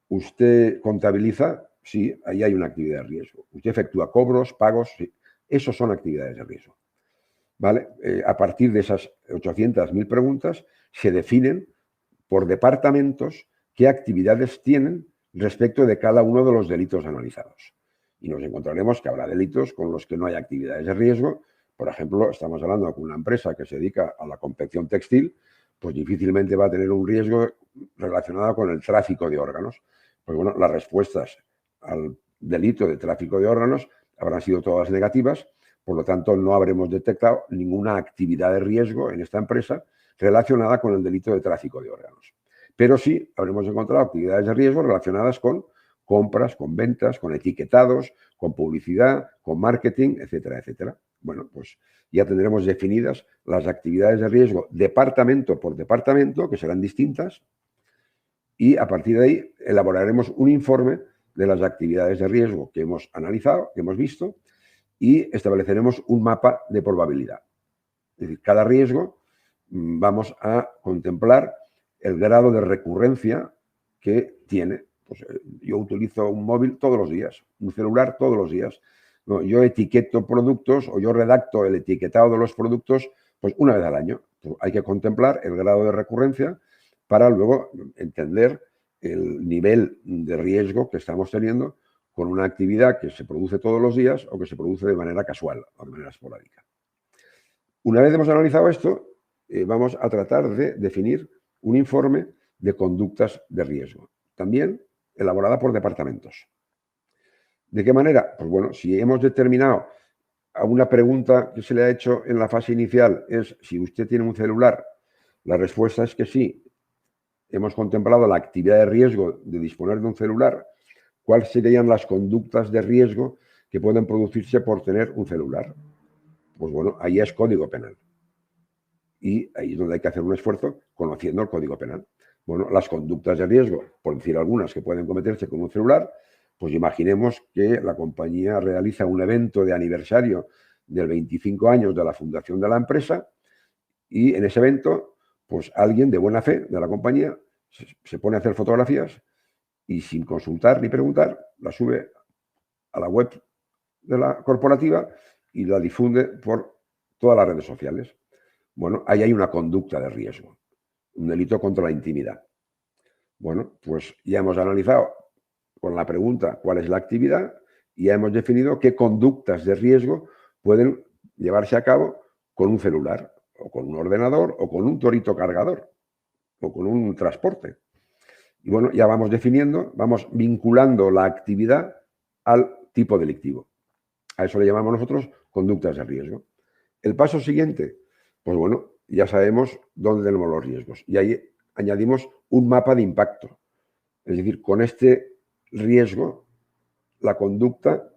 ¿Usted contabiliza? Sí, ahí hay una actividad de riesgo. ¿Usted efectúa cobros, pagos? Sí. Esos son actividades de riesgo. ¿vale? A partir de esas 800.000 preguntas se definen por departamentos qué actividades tienen respecto de cada uno de los delitos analizados. Y nos encontraremos que habrá delitos con los que no hay actividades de riesgo. Por ejemplo, estamos hablando con una empresa que se dedica a la confección textil, pues difícilmente va a tener un riesgo relacionado con el tráfico de órganos. Pues bueno, las respuestas al delito de tráfico de órganos habrán sido todas negativas, por lo tanto no habremos detectado ninguna actividad de riesgo en esta empresa relacionada con el delito de tráfico de órganos. Pero sí habremos encontrado actividades de riesgo relacionadas con compras, con ventas, con etiquetados, con publicidad, con marketing, etcétera, etcétera. Bueno, pues ya tendremos definidas las actividades de riesgo departamento por departamento, que serán distintas, y a partir de ahí elaboraremos un informe de las actividades de riesgo que hemos analizado, que hemos visto, y estableceremos un mapa de probabilidad. Es decir, cada riesgo vamos a contemplar el grado de recurrencia que tiene. Pues yo utilizo un móvil todos los días, un celular todos los días. No, yo etiqueto productos o yo redacto el etiquetado de los productos pues una vez al año. Pues hay que contemplar el grado de recurrencia para luego entender el nivel de riesgo que estamos teniendo con una actividad que se produce todos los días o que se produce de manera casual o de manera esporádica. Una vez hemos analizado esto, vamos a tratar de definir un informe de conductas de riesgo, también elaborada por departamentos. ¿De qué manera? Pues bueno, si hemos determinado a una pregunta que se le ha hecho en la fase inicial es si usted tiene un celular, la respuesta es que sí. Hemos contemplado la actividad de riesgo de disponer de un celular. ¿Cuáles serían las conductas de riesgo que pueden producirse por tener un celular? Pues bueno, ahí es código penal. Y ahí es donde hay que hacer un esfuerzo conociendo el código penal. Bueno, las conductas de riesgo, por decir algunas que pueden cometerse con un celular, pues imaginemos que la compañía realiza un evento de aniversario del 25 años de la fundación de la empresa y en ese evento, pues alguien de buena fe de la compañía se pone a hacer fotografías y sin consultar ni preguntar, la sube a la web de la corporativa y la difunde por todas las redes sociales. Bueno, ahí hay una conducta de riesgo, un delito contra la intimidad. Bueno, pues ya hemos analizado con la pregunta cuál es la actividad y ya hemos definido qué conductas de riesgo pueden llevarse a cabo con un celular o con un ordenador o con un torito cargador o con un transporte. Y bueno, ya vamos definiendo, vamos vinculando la actividad al tipo delictivo. A eso le llamamos nosotros conductas de riesgo. El paso siguiente, pues bueno, ya sabemos dónde tenemos los riesgos. Y ahí añadimos un mapa de impacto. Es decir, con este riesgo, la conducta,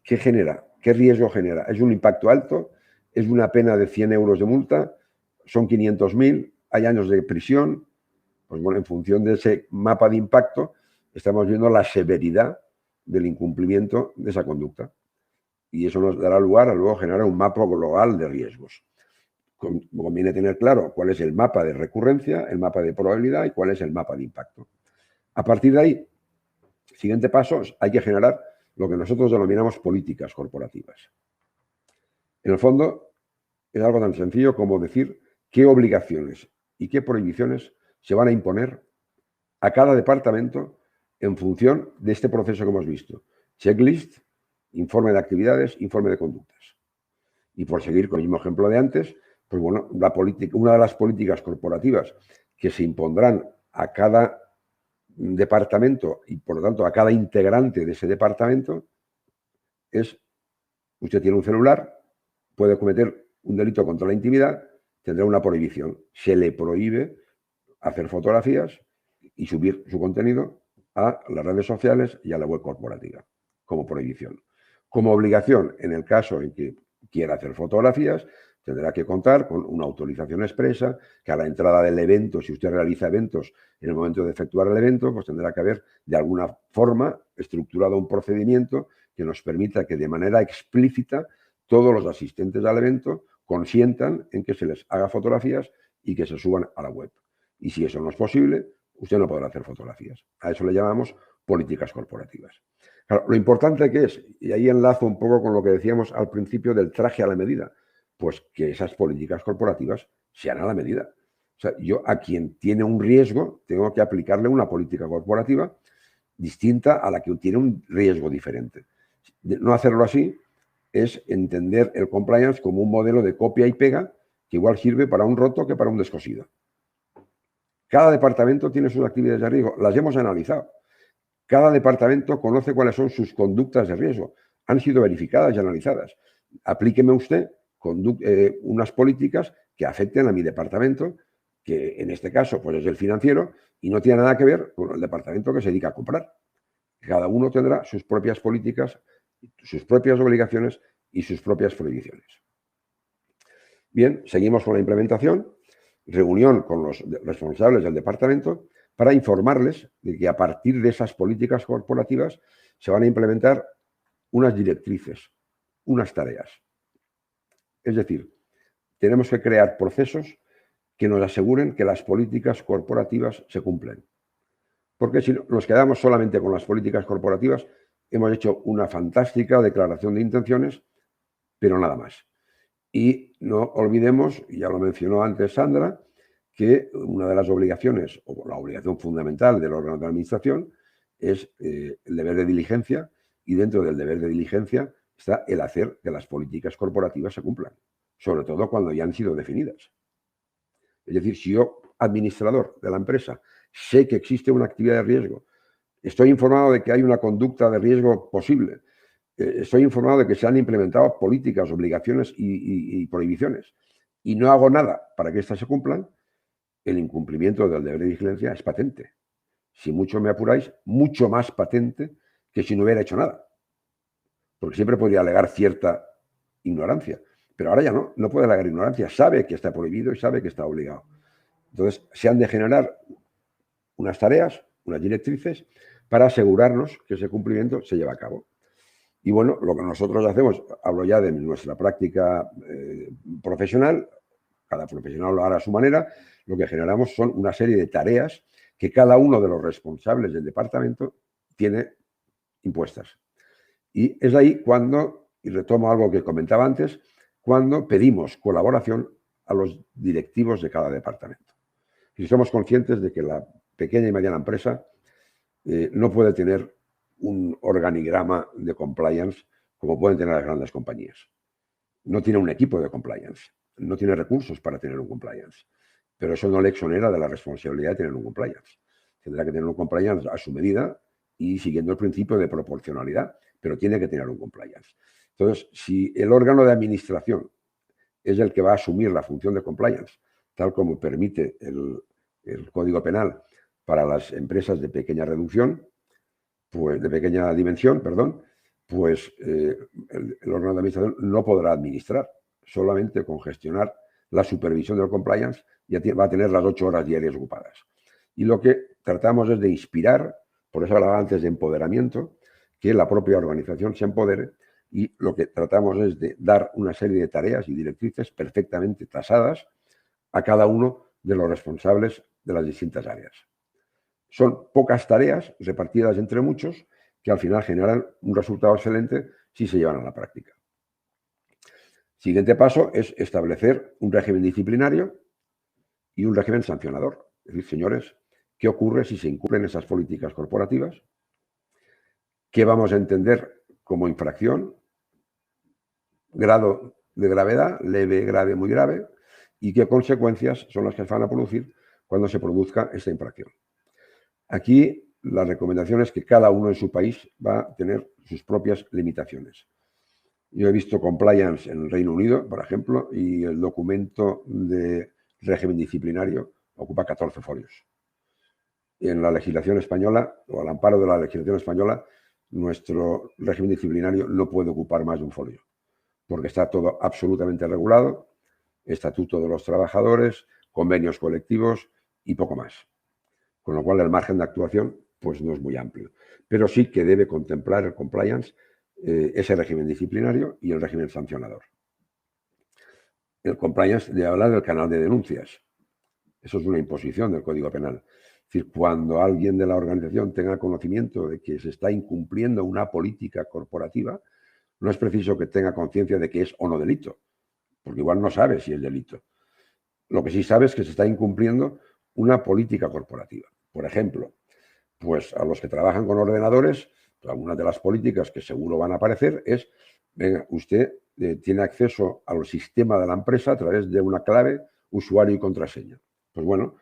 ¿qué genera? ¿Qué riesgo genera? ¿Es un impacto alto? ¿Es una pena de 100 euros de multa? ¿Son 500.000? ¿Hay años de prisión? Pues bueno, en función de ese mapa de impacto, estamos viendo la severidad del incumplimiento de esa conducta. Y eso nos dará lugar a luego generar un mapa global de riesgos. Conviene tener claro cuál es el mapa de recurrencia, el mapa de probabilidad y cuál es el mapa de impacto. A partir de ahí, siguiente paso, hay que generar lo que nosotros denominamos políticas corporativas. En el fondo, es algo tan sencillo como decir qué obligaciones y qué prohibiciones se van a imponer a cada departamento en función de este proceso que hemos visto. Checklist, informe de actividades, informe de conductas. Y por seguir con el mismo ejemplo de antes, pues bueno, una de las políticas corporativas que se impondrán a cada departamento y por lo tanto a cada integrante de ese departamento es, usted tiene un celular, puede cometer un delito contra la intimidad, tendrá una prohibición. Se le prohíbe hacer fotografías y subir su contenido a las redes sociales y a la web corporativa, como prohibición. Como obligación, en el caso en que quiera hacer fotografías, tendrá que contar con una autorización expresa, que a la entrada del evento, si usted realiza eventos, en el momento de efectuar el evento, pues tendrá que haber de alguna forma estructurado un procedimiento que nos permita que de manera explícita todos los asistentes al evento consientan en que se les haga fotografías y que se suban a la web. Y si eso no es posible, usted no podrá hacer fotografías. A eso le llamamos políticas corporativas. Claro, lo importante que es, y ahí enlazo un poco con lo que decíamos al principio del traje a la medida, pues que esas políticas corporativas sean a la medida. O sea, yo a quien tiene un riesgo tengo que aplicarle una política corporativa distinta a la que tiene un riesgo diferente. No hacerlo así es entender el compliance como un modelo de copia y pega que igual sirve para un roto que para un descosido. Cada departamento tiene sus actividades de riesgo, las hemos analizado. Cada departamento conoce cuáles son sus conductas de riesgo. Han sido verificadas y analizadas. Aplíqueme usted unas políticas que afecten a mi departamento, que en este caso pues es el financiero, y no tiene nada que ver con el departamento que se dedica a comprar. Cada uno tendrá sus propias políticas, sus propias obligaciones y sus propias prohibiciones. Bien, seguimos con la implementación. Reunión con los responsables del departamento para informarles de que a partir de esas políticas corporativas se van a implementar unas directrices, unas tareas. Es decir, tenemos que crear procesos que nos aseguren que las políticas corporativas se cumplen. Porque si nos quedamos solamente con las políticas corporativas, hemos hecho una fantástica declaración de intenciones, pero nada más. Y no olvidemos, y ya lo mencionó antes Sandra, que una de las obligaciones, o la obligación fundamental del órgano de administración, es el deber de diligencia, y dentro del deber de diligencia está el hacer que las políticas corporativas se cumplan, sobre todo cuando ya han sido definidas. Es decir, si yo, administrador de la empresa, sé que existe una actividad de riesgo, estoy informado de que hay una conducta de riesgo posible, estoy informado de que se han implementado políticas, obligaciones y prohibiciones, y no hago nada para que éstas se cumplan, el incumplimiento del deber de vigilancia es patente. Si mucho me apuráis, mucho más patente que si no hubiera hecho nada. Porque siempre podría alegar cierta ignorancia. Pero ahora ya no puede alegar ignorancia. Sabe que está prohibido y sabe que está obligado. Entonces, se han de generar unas tareas, unas directrices, para asegurarnos que ese cumplimiento se lleva a cabo. Y bueno, lo que nosotros hacemos, hablo ya de nuestra práctica profesional, cada profesional lo hará a su manera, lo que generamos son una serie de tareas que cada uno de los responsables del departamento tiene impuestas. Y es ahí cuando, y retomo algo que comentaba antes, cuando pedimos colaboración a los directivos de cada departamento. Y somos conscientes de que la pequeña y mediana empresa no puede tener un organigrama de compliance como pueden tener las grandes compañías. No tiene un equipo de compliance, no tiene recursos para tener un compliance, pero eso no le exonera de la responsabilidad de tener un compliance. Tendrá que tener un compliance a su medida y siguiendo el principio de proporcionalidad, pero tiene que tener un compliance. Entonces, si el órgano de administración es el que va a asumir la función de compliance, tal como permite el Código Penal para las empresas de pequeña reducción, pues de pequeña dimensión, perdón, pues el órgano de administración no podrá administrar, solamente con gestionar la supervisión del compliance ya va a tener las 8 horas diarias ocupadas. Y lo que tratamos es de inspirar, por eso hablaba antes de empoderamiento, que la propia organización se empodere y lo que tratamos es de dar una serie de tareas y directrices perfectamente tasadas a cada uno de los responsables de las distintas áreas. Son pocas tareas repartidas entre muchos que al final generan un resultado excelente si se llevan a la práctica. Siguiente paso es establecer un régimen disciplinario y un régimen sancionador. Es decir, señores, ¿qué ocurre si se incumplen esas políticas corporativas? ¿Qué vamos a entender como infracción? Grado de gravedad, leve, grave, muy grave. ¿Y qué consecuencias son las que se van a producir cuando se produzca esta infracción? Aquí la recomendación es que cada uno en su país va a tener sus propias limitaciones. Yo he visto compliance en el Reino Unido, por ejemplo, y el documento de régimen disciplinario ocupa 14 folios. En la legislación española, o al amparo de la legislación española, nuestro régimen disciplinario no puede ocupar más de un folio, porque está todo absolutamente regulado, estatuto de los trabajadores, convenios colectivos y poco más. Con lo cual el margen de actuación pues no es muy amplio. Pero sí que debe contemplar el compliance ese régimen disciplinario y el régimen sancionador. El compliance debe hablar del canal de denuncias. Eso es una imposición del Código Penal. Es decir, cuando alguien de la organización tenga conocimiento de que se está incumpliendo una política corporativa, no es preciso que tenga conciencia de que es o no delito, porque igual no sabe si es delito. Lo que sí sabe es que se está incumpliendo una política corporativa. Por ejemplo, pues a los que trabajan con ordenadores, pues algunas de las políticas que seguro van a aparecer es, venga, usted tiene acceso al sistema de la empresa a través de una clave, usuario y contraseña. Pues bueno,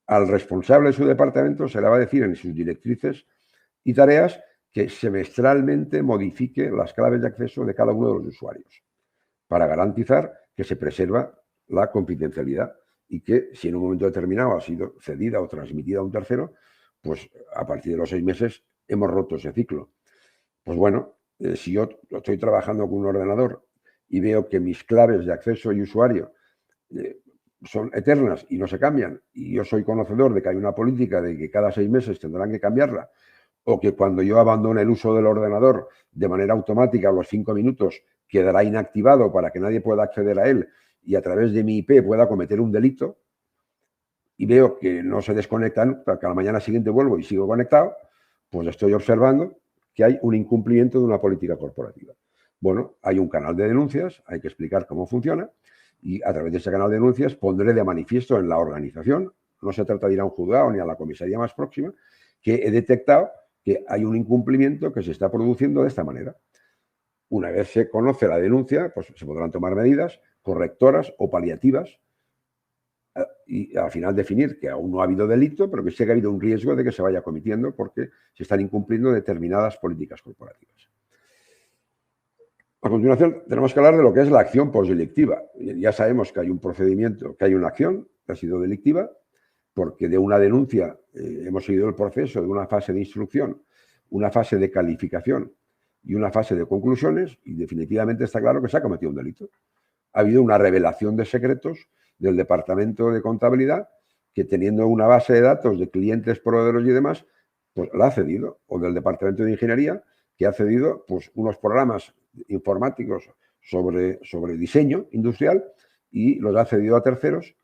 al responsable de su departamento se le va a decir en sus directrices y tareas que semestralmente modifique las claves de acceso de cada uno de los usuarios para garantizar que se preserva la confidencialidad y que si en un momento determinado ha sido cedida o transmitida a un tercero, pues a partir de los 6 meses hemos roto ese ciclo. Pues bueno, si yo estoy trabajando con un ordenador y veo que mis claves de acceso y usuario son eternas y no se cambian, y yo soy conocedor de que hay una política de que cada 6 meses tendrán que cambiarla, o que cuando yo abandone el uso del ordenador de manera automática a los 5 minutos quedará inactivado para que nadie pueda acceder a él y a través de mi IP pueda cometer un delito, y veo que no se desconectan, que a la mañana siguiente vuelvo y sigo conectado, pues estoy observando que hay un incumplimiento de una política corporativa. Bueno, hay un canal de denuncias, hay que explicar cómo funciona, y a través de ese canal de denuncias pondré de manifiesto en la organización, no se trata de ir a un juzgado ni a la comisaría más próxima, que he detectado que hay un incumplimiento que se está produciendo de esta manera. Una vez se conoce la denuncia, pues se podrán tomar medidas correctoras o paliativas y al final definir que aún no ha habido delito, pero que sí que ha habido un riesgo de que se vaya cometiendo porque se están incumpliendo determinadas políticas corporativas. A continuación, tenemos que hablar de lo que es la acción postdelictiva. Ya sabemos que hay un procedimiento, que hay una acción que ha sido delictiva, porque de una denuncia hemos seguido el proceso de una fase de instrucción, una fase de calificación y una fase de conclusiones, y definitivamente está claro que se ha cometido un delito. Ha habido una revelación de secretos del Departamento de Contabilidad que, teniendo una base de datos de clientes, proveedores y demás, pues la ha cedido, o del Departamento de Ingeniería, que ha cedido pues unos programas informáticos sobre diseño industrial y los ha cedido a terceros,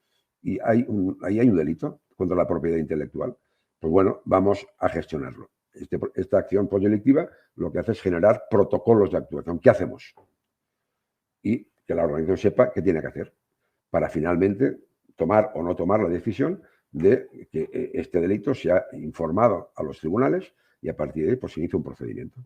y ahí hay un delito contra la propiedad intelectual. Pues bueno, vamos a gestionarlo. Esta acción postdelictiva lo que hace es generar protocolos de actuación. ¿Qué hacemos? Y que la organización sepa qué tiene que hacer para finalmente tomar o no tomar la decisión de que este delito sea informado a los tribunales y a partir de ahí pues, se inicia un procedimiento.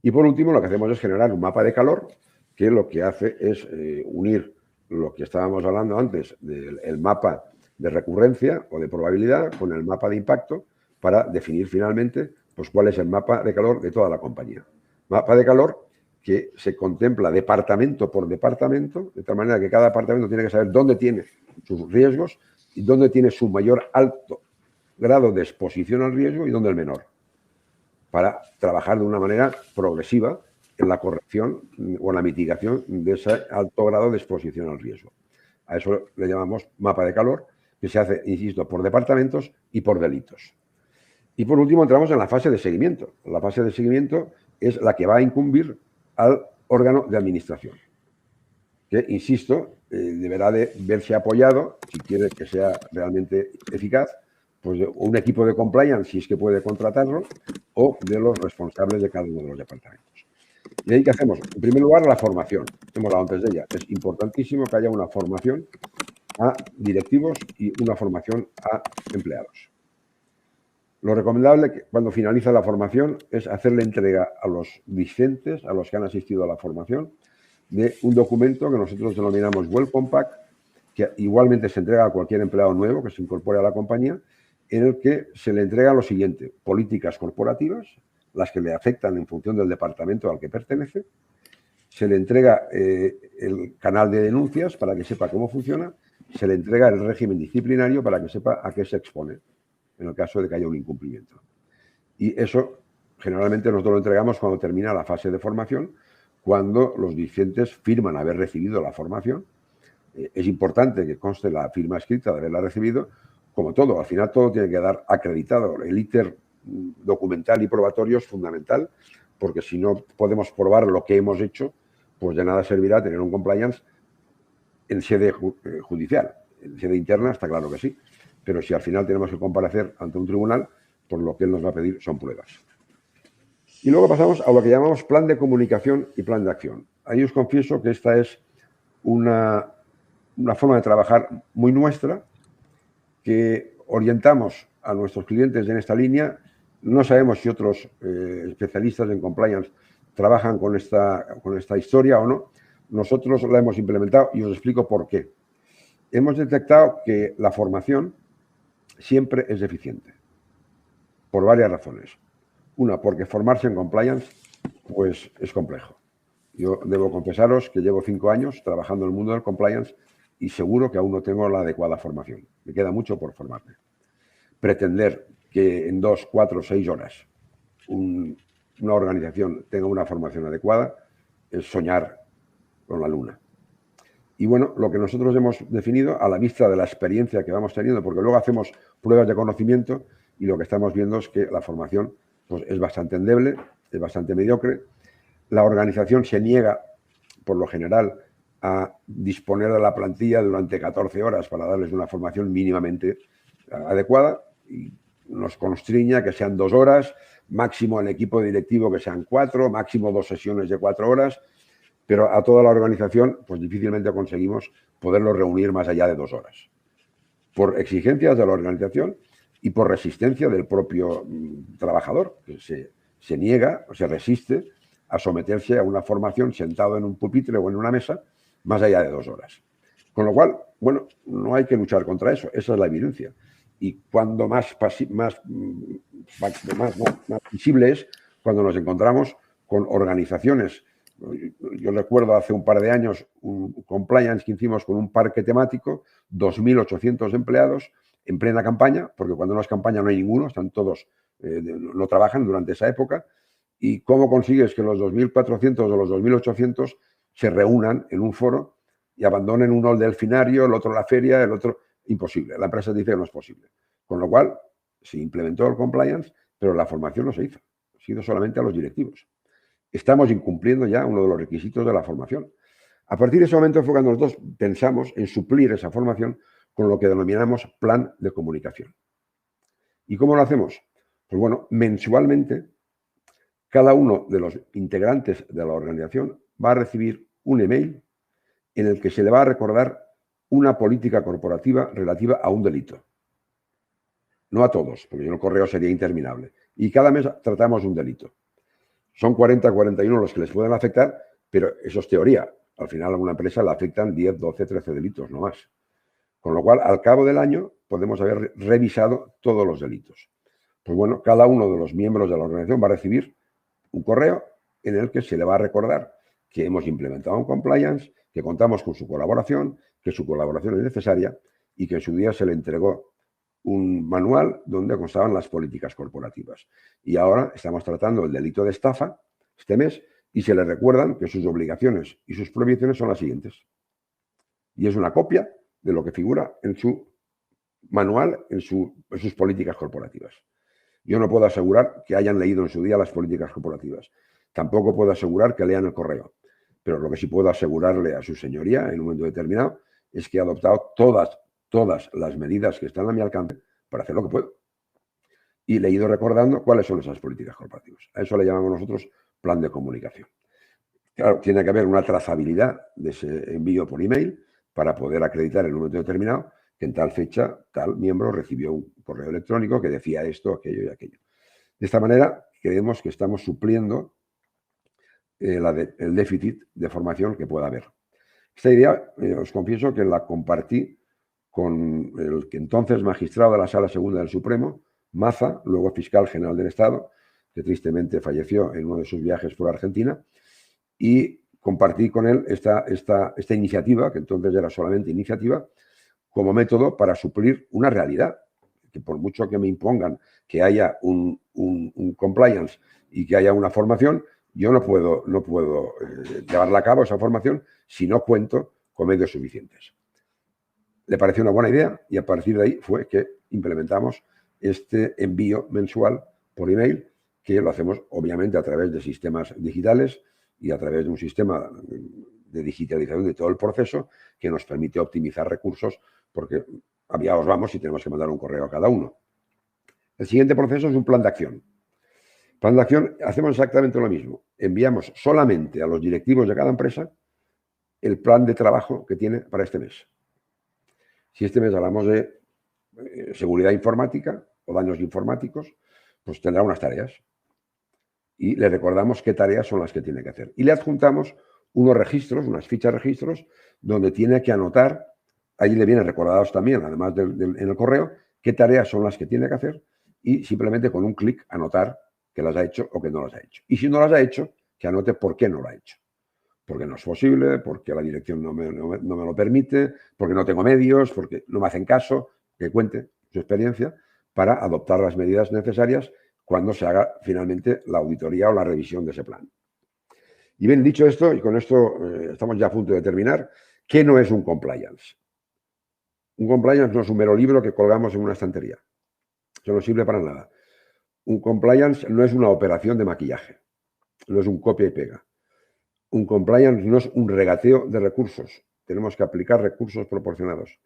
Y por último, lo que hacemos es generar un mapa de calor que lo que hace es unir lo que estábamos hablando antes del mapa de recurrencia o de probabilidad con el mapa de impacto para definir finalmente pues, cuál es el mapa de calor de toda la compañía. Mapa de calor que se contempla departamento por departamento, de tal manera que cada departamento tiene que saber dónde tiene sus riesgos y dónde tiene su mayor alto grado de exposición al riesgo y dónde el menor, para trabajar de una manera progresiva en la corrección o la mitigación de ese alto grado de exposición al riesgo. A eso le llamamos mapa de calor, que se hace, insisto, por departamentos y por delitos. Y por último entramos en la fase de seguimiento. La fase de seguimiento es la que va a incumbir al órgano de administración, que, insisto, deberá de verse apoyado, si quiere que sea realmente eficaz, pues de un equipo de compliance, si es que puede contratarlo, o de los responsables de cada uno de los departamentos. ¿Y ahí qué hacemos? En primer lugar, la formación. Hemos hablado antes de ella. Es importantísimo que haya una formación a directivos y una formación a empleados. Lo recomendable cuando finaliza la formación es hacerle entrega a los discentes, a los que han asistido a la formación, de un documento que nosotros denominamos Welcome Pack, que igualmente se entrega a cualquier empleado nuevo que se incorpore a la compañía, en el que se le entrega lo siguiente: políticas corporativas, las que le afectan en función del departamento al que pertenece, se le entrega el canal de denuncias para que sepa cómo funciona, se le entrega el régimen disciplinario para que sepa a qué se expone en el caso de que haya un incumplimiento. Y eso generalmente nosotros lo entregamos cuando termina la fase de formación, cuando los discentes firman haber recibido la formación. Es importante que conste la firma escrita de haberla recibido. Como todo, al final todo tiene que dar acreditado. El íter documental y probatorio es fundamental, porque si no podemos probar lo que hemos hecho, pues de nada servirá tener un compliance en sede judicial. En sede interna está claro que sí, pero si al final tenemos que comparecer ante un tribunal, pues lo que él nos va a pedir son pruebas. Y luego pasamos a lo que llamamos plan de comunicación y plan de acción. Ahí os confieso que esta es una forma de trabajar muy nuestra, que orientamos a nuestros clientes en esta línea. No sabemos si otros especialistas en compliance trabajan con esta historia o no. Nosotros la hemos implementado y os explico por qué. Hemos detectado que la formación siempre es eficiente, por varias razones. Una, porque formarse en compliance pues, es complejo. Yo debo confesaros que llevo 5 años trabajando en el mundo del compliance y seguro que aún no tengo la adecuada formación. Me queda mucho por formarme. Pretender que en 2, 4, 6 horas una organización tenga una formación adecuada es soñar con la luna. Y bueno, lo que nosotros hemos definido a la vista de la experiencia que vamos teniendo, porque luego hacemos pruebas de conocimiento y lo que estamos viendo es que la formación pues, es bastante endeble, es bastante mediocre. La organización se niega, por lo general, a disponer de la plantilla durante 14 horas para darles una formación mínimamente adecuada y nos constriña que sean 2 horas, máximo el equipo directivo que sean 4, máximo 2 sesiones de 4 horas, pero a toda la organización pues difícilmente conseguimos poderlo reunir más allá de 2 horas. Por exigencias de la organización y por resistencia del propio trabajador, que se niega o se resiste a someterse a una formación sentado en un pupitre o en una mesa más allá de 2 horas. Con lo cual, bueno, no hay que luchar contra eso, esa es la evidencia. Y cuando más visible es cuando nos encontramos con organizaciones. Yo recuerdo hace un par de años un compliance que hicimos con un parque temático, 2.800 empleados en plena campaña, porque cuando no es campaña no hay ninguno, están todos, no trabajan durante esa época. ¿Y cómo consigues que los 2.400 o los 2.800 se reúnan en un foro y abandonen uno el delfinario, el otro la feria, el otro? Imposible. La empresa dice que no es posible. Con lo cual, se implementó el compliance, pero la formación no se hizo. Ha sido solamente a los directivos. Estamos incumpliendo ya uno de los requisitos de la formación. A partir de ese momento fue cuando nosotros pensamos en suplir esa formación con lo que denominamos plan de comunicación. ¿Y cómo lo hacemos? Pues bueno, mensualmente cada uno de los integrantes de la organización va a recibir un email en el que se le va a recordar una política corporativa relativa a un delito. No a todos, porque el correo sería interminable. Y cada mes tratamos un delito. Son 40, 41 los que les pueden afectar, pero eso es teoría. Al final a una empresa le afectan 10, 12, 13 delitos, no más. Con lo cual, al cabo del año, podemos haber revisado todos los delitos. Pues bueno, cada uno de los miembros de la organización va a recibir un correo en el que se le va a recordar que hemos implementado un compliance, que contamos con su colaboración, que su colaboración es necesaria y que en su día se le entregó un manual donde constaban las políticas corporativas. Y ahora estamos tratando el delito de estafa este mes y se le recuerdan que sus obligaciones y sus prohibiciones son las siguientes. Y es una copia de lo que figura en su manual, en sus políticas corporativas. Yo no puedo asegurar que hayan leído en su día las políticas corporativas. Tampoco puedo asegurar que lean el correo. Pero lo que sí puedo asegurarle a su señoría en un momento determinado es que he adoptado todas las medidas que están a mi alcance para hacer lo que puedo. Y le he ido recordando cuáles son esas políticas corporativas. A eso le llamamos nosotros plan de comunicación. Claro, tiene que haber una trazabilidad de ese envío por email para poder acreditar en un momento determinado que en tal fecha tal miembro recibió un correo electrónico que decía esto, aquello y aquello. De esta manera, creemos que estamos supliendo el déficit de formación que pueda haber. Esta idea, os confieso que la compartí con el que entonces magistrado de la Sala Segunda del Supremo, Maza, luego fiscal general del Estado, que tristemente falleció en uno de sus viajes por Argentina, y compartí con él esta iniciativa, que entonces era solamente iniciativa, como método para suplir una realidad, que por mucho que me impongan que haya un compliance y que haya una formación, yo no puedo llevarla a cabo esa formación si no cuento con medios suficientes. Le pareció una buena idea y a partir de ahí fue que implementamos este envío mensual por email, que lo hacemos obviamente a través de sistemas digitales y a través de un sistema de digitalización de todo el proceso que nos permite optimizar recursos, porque ya os vamos y tenemos que mandar un correo a cada uno. El siguiente proceso es un plan de acción. Plan de acción, hacemos exactamente lo mismo. Enviamos solamente a los directivos de cada empresa el plan de trabajo que tiene para este mes. Si este mes hablamos de seguridad informática o daños informáticos, pues tendrá unas tareas. Y le recordamos qué tareas son las que tiene que hacer. Y le adjuntamos unos registros, unas fichas registros, donde tiene que anotar, ahí le vienen recordados también, además en el correo, qué tareas son las que tiene que hacer y simplemente con un clic anotar que las ha hecho o que no las ha hecho. Y si no las ha hecho, que anote por qué no lo ha hecho. Porque no es posible, porque la dirección no me lo permite, porque no tengo medios, porque no me hacen caso, que cuente su experiencia para adoptar las medidas necesarias cuando se haga finalmente la auditoría o la revisión de ese plan. Y bien, dicho esto, y con esto estamos ya a punto de terminar, ¿qué no es un compliance? Un compliance no es un mero libro que colgamos en una estantería. Eso no sirve para nada. Un compliance no es una operación de maquillaje, no es un copia y pega. Un compliance no es un regateo de recursos. Tenemos que aplicar recursos proporcionados.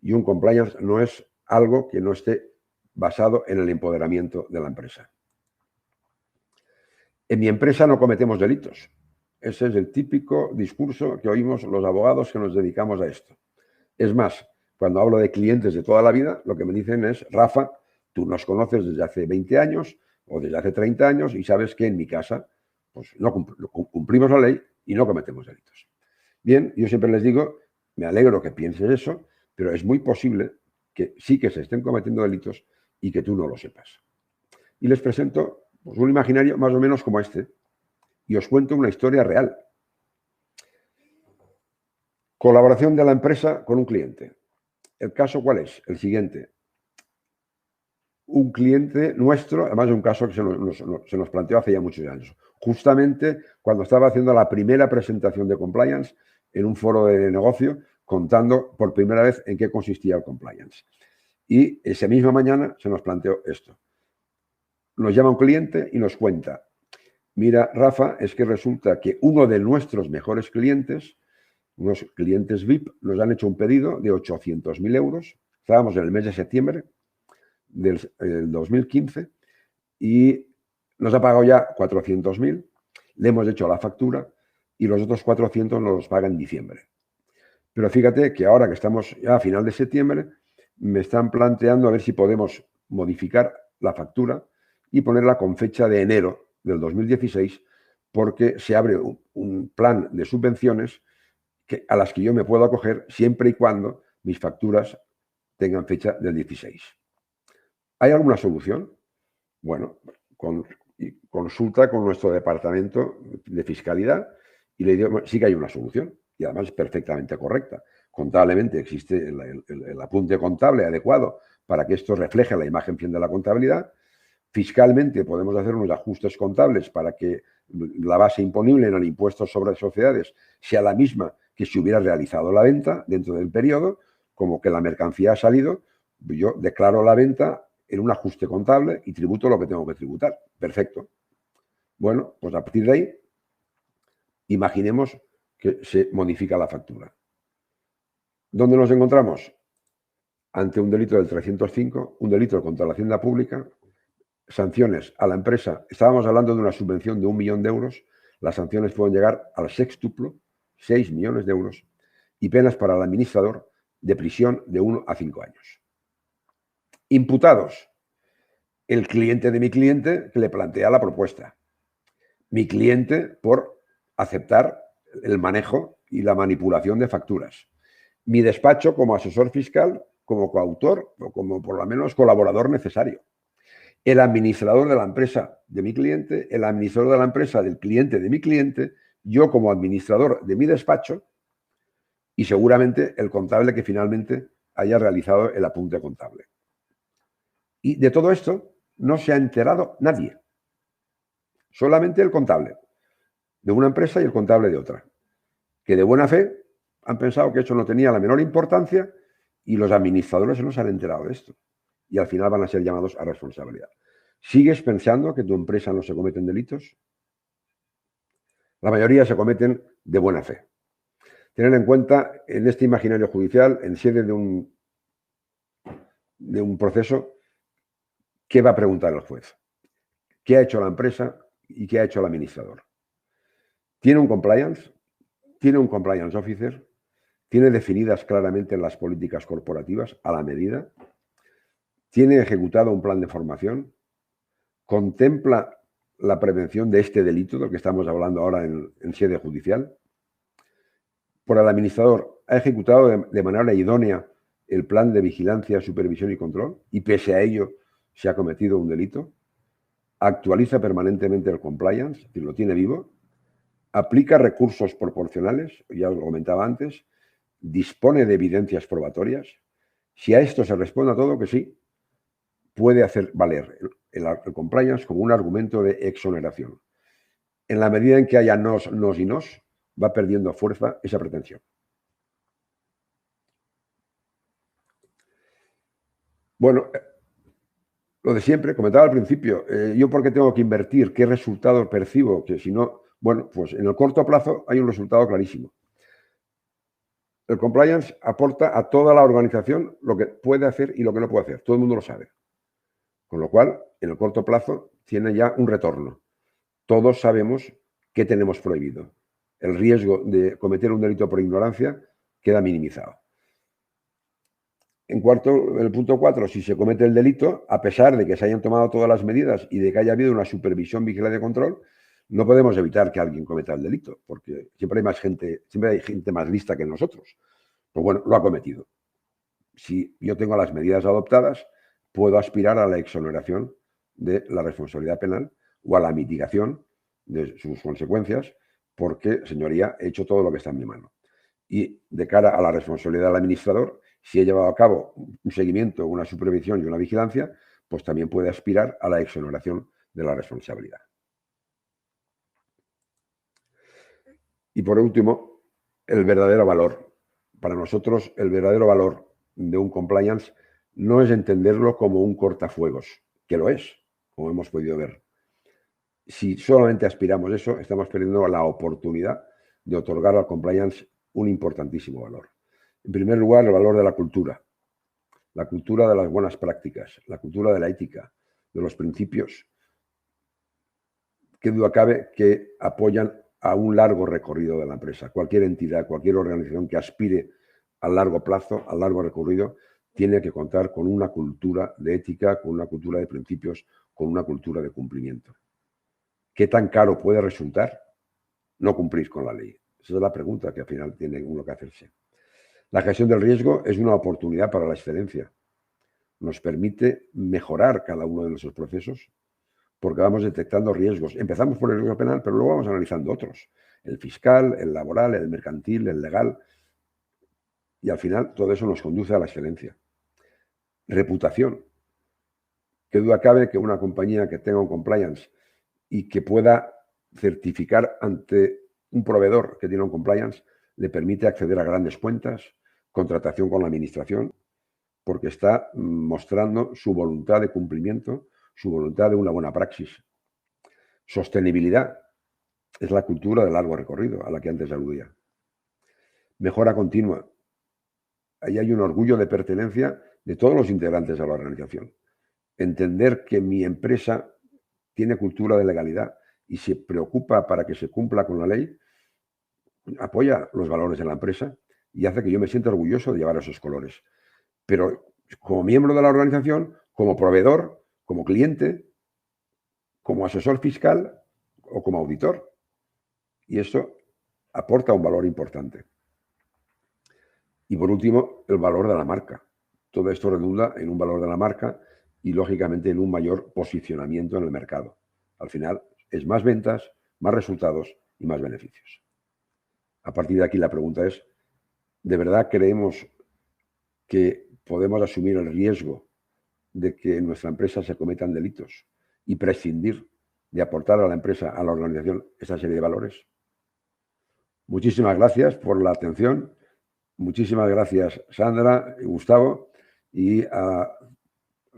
Y un compliance no es algo que no esté basado en el empoderamiento de la empresa. En mi empresa no cometemos delitos. Ese es el típico discurso que oímos los abogados que nos dedicamos a esto. Es más, cuando hablo de clientes de toda la vida, lo que me dicen es, Rafa, tú nos conoces desde hace 20 años o desde hace 30 años y sabes que en mi casa pues, no cumplimos la ley y no cometemos delitos. Bien, yo siempre les digo, me alegro que pienses eso, pero es muy posible que sí que se estén cometiendo delitos y que tú no lo sepas. Y les presento pues, un imaginario más o menos como este y os cuento una historia real. Colaboración de la empresa con un cliente. ¿El caso cuál es? El siguiente. Un cliente nuestro, además de un caso que se nos planteó hace ya muchos años, justamente cuando estaba haciendo la primera presentación de compliance en un foro de negocio, contando por primera vez en qué consistía el compliance. Y esa misma mañana se nos planteó esto. Nos llama un cliente y nos cuenta, mira, Rafa, es que resulta que uno de nuestros mejores clientes, unos clientes VIP, nos han hecho un pedido de 800.000 euros. Estábamos en el mes de septiembre del 2015 y nos ha pagado ya 400.000, le hemos hecho la factura y los otros 400 nos los paga en diciembre. Pero fíjate que ahora que estamos ya a final de septiembre, me están planteando a ver si podemos modificar la factura y ponerla con fecha de enero del 2016 porque se abre un plan de subvenciones a las que yo me puedo acoger siempre y cuando mis facturas tengan fecha del 16. ¿Hay alguna solución? Bueno, consulta con nuestro departamento de fiscalidad y le digo, bueno, sí que hay una solución y además es perfectamente correcta. Contablemente existe el apunte contable adecuado para que esto refleje la imagen bien de la contabilidad. Fiscalmente podemos hacer unos ajustes contables para que la base imponible en el impuesto sobre sociedades sea la misma que si hubiera realizado la venta dentro del periodo, como que la mercancía ha salido, yo declaro la venta en un ajuste contable y tributo lo que tengo que tributar. Perfecto. Bueno, pues a partir de ahí, imaginemos que se modifica la factura. ¿Dónde nos encontramos? Ante un delito del 305, un delito contra la hacienda pública, sanciones a la empresa. Estábamos hablando de una subvención de 1 millón de euros. Las sanciones pueden llegar al sextuplo, 6 millones de euros, y penas para el administrador de prisión de 1 a 5 años. Imputados. El cliente de mi cliente que le plantea la propuesta. Mi cliente por aceptar el manejo y la manipulación de facturas. Mi despacho como asesor fiscal, como coautor o como por lo menos colaborador necesario. El administrador de la empresa de mi cliente, el administrador de la empresa del cliente de mi cliente, yo como administrador de mi despacho y seguramente el contable que finalmente haya realizado el apunte contable. Y de todo esto no se ha enterado nadie. Solamente el contable de una empresa y el contable de otra. Que de buena fe han pensado que eso no tenía la menor importancia y los administradores no se han enterado de esto. Y al final van a ser llamados a responsabilidad. ¿Sigues pensando que tu empresa no se cometen delitos? La mayoría se cometen de buena fe. Tener en cuenta, en este imaginario judicial, en sede de un proceso, ¿qué va a preguntar el juez? ¿Qué ha hecho la empresa y qué ha hecho el administrador? ¿Tiene un compliance? tiene un compliance officer, tiene definidas claramente las políticas corporativas a la medida, tiene ejecutado un plan de formación, contempla la prevención de este delito del que estamos hablando ahora en sede judicial. Por el administrador, ha ejecutado de manera idónea el plan de vigilancia, supervisión y control y pese a ello se ha cometido un delito. Actualiza permanentemente el compliance, es decir, lo tiene vivo. Aplica recursos proporcionales, ya os lo comentaba antes. Dispone de evidencias probatorias. Si a esto se responde a todo que sí, puede hacer valer el compliance como un argumento de exoneración. En la medida en que haya nos y nos, va perdiendo fuerza esa pretensión. Bueno, lo de siempre, comentaba al principio, ¿yo por qué tengo que invertir? ¿Qué resultado percibo? Que si no, bueno, pues en el corto plazo hay un resultado clarísimo. El compliance aporta a toda la organización lo que puede hacer y lo que no puede hacer. Todo el mundo lo sabe. Con lo cual, en el corto plazo, tiene ya un retorno. Todos sabemos qué tenemos prohibido. El riesgo de cometer un delito por ignorancia queda minimizado. En el punto 4, si se comete el delito, a pesar de que se hayan tomado todas las medidas y de que haya habido una supervisión, vigilancia y control, no podemos evitar que alguien cometa el delito, porque siempre hay gente más lista que nosotros. Pues bueno, lo ha cometido. Si yo tengo las medidas adoptadas, puedo aspirar a la exoneración de la responsabilidad penal o a la mitigación de sus consecuencias, porque, señoría, he hecho todo lo que está en mi mano. Y de cara a la responsabilidad del administrador, si he llevado a cabo un seguimiento, una supervisión y una vigilancia, pues también puede aspirar a la exoneración de la responsabilidad. Y por último, el verdadero valor. Para nosotros, el verdadero valor de un compliance no es entenderlo como un cortafuegos, que lo es, como hemos podido ver. Si solamente aspiramos a eso, estamos perdiendo la oportunidad de otorgar al compliance un importantísimo valor. En primer lugar, el valor de la cultura de las buenas prácticas, la cultura de la ética, de los principios. Qué duda cabe que apoyan a un largo recorrido de la empresa. Cualquier entidad, cualquier organización que aspire a largo plazo, a largo recorrido, tiene que contar con una cultura de ética, con una cultura de principios, con una cultura de cumplimiento. ¿Qué tan caro puede resultar no cumplir con la ley? Esa es la pregunta que al final tiene uno que hacerse. La gestión del riesgo es una oportunidad para la excelencia. Nos permite mejorar cada uno de nuestros procesos porque vamos detectando riesgos. Empezamos por el riesgo penal, pero luego vamos analizando otros. El fiscal, el laboral, el mercantil, el legal. Y al final todo eso nos conduce a la excelencia. Reputación. Qué duda cabe que una compañía que tenga un compliance y que pueda certificar ante un proveedor que tiene un compliance le permite acceder a grandes cuentas, contratación con la administración, porque está mostrando su voluntad de cumplimiento, su voluntad de una buena praxis. Sostenibilidad es la cultura de largo recorrido, a la que antes aludía. Mejora continua. Ahí hay un orgullo de pertenencia de todos los integrantes de la organización. Entender que mi empresa tiene cultura de legalidad y se preocupa para que se cumpla con la ley, apoya los valores de la empresa y hace que yo me sienta orgulloso de llevar esos colores. Pero como miembro de la organización, como proveedor, como cliente, como asesor fiscal o como auditor. Y eso aporta un valor importante. Y por último, el valor de la marca. Todo esto redunda en un valor de la marca y, lógicamente, en un mayor posicionamiento en el mercado. Al final, es más ventas, más resultados y más beneficios. A partir de aquí, la pregunta es, ¿de verdad creemos que podemos asumir el riesgo de que en nuestra empresa se cometan delitos y prescindir de aportar a la empresa, a la organización, esa serie de valores? Muchísimas gracias por la atención. Muchísimas gracias, Sandra y Gustavo, y a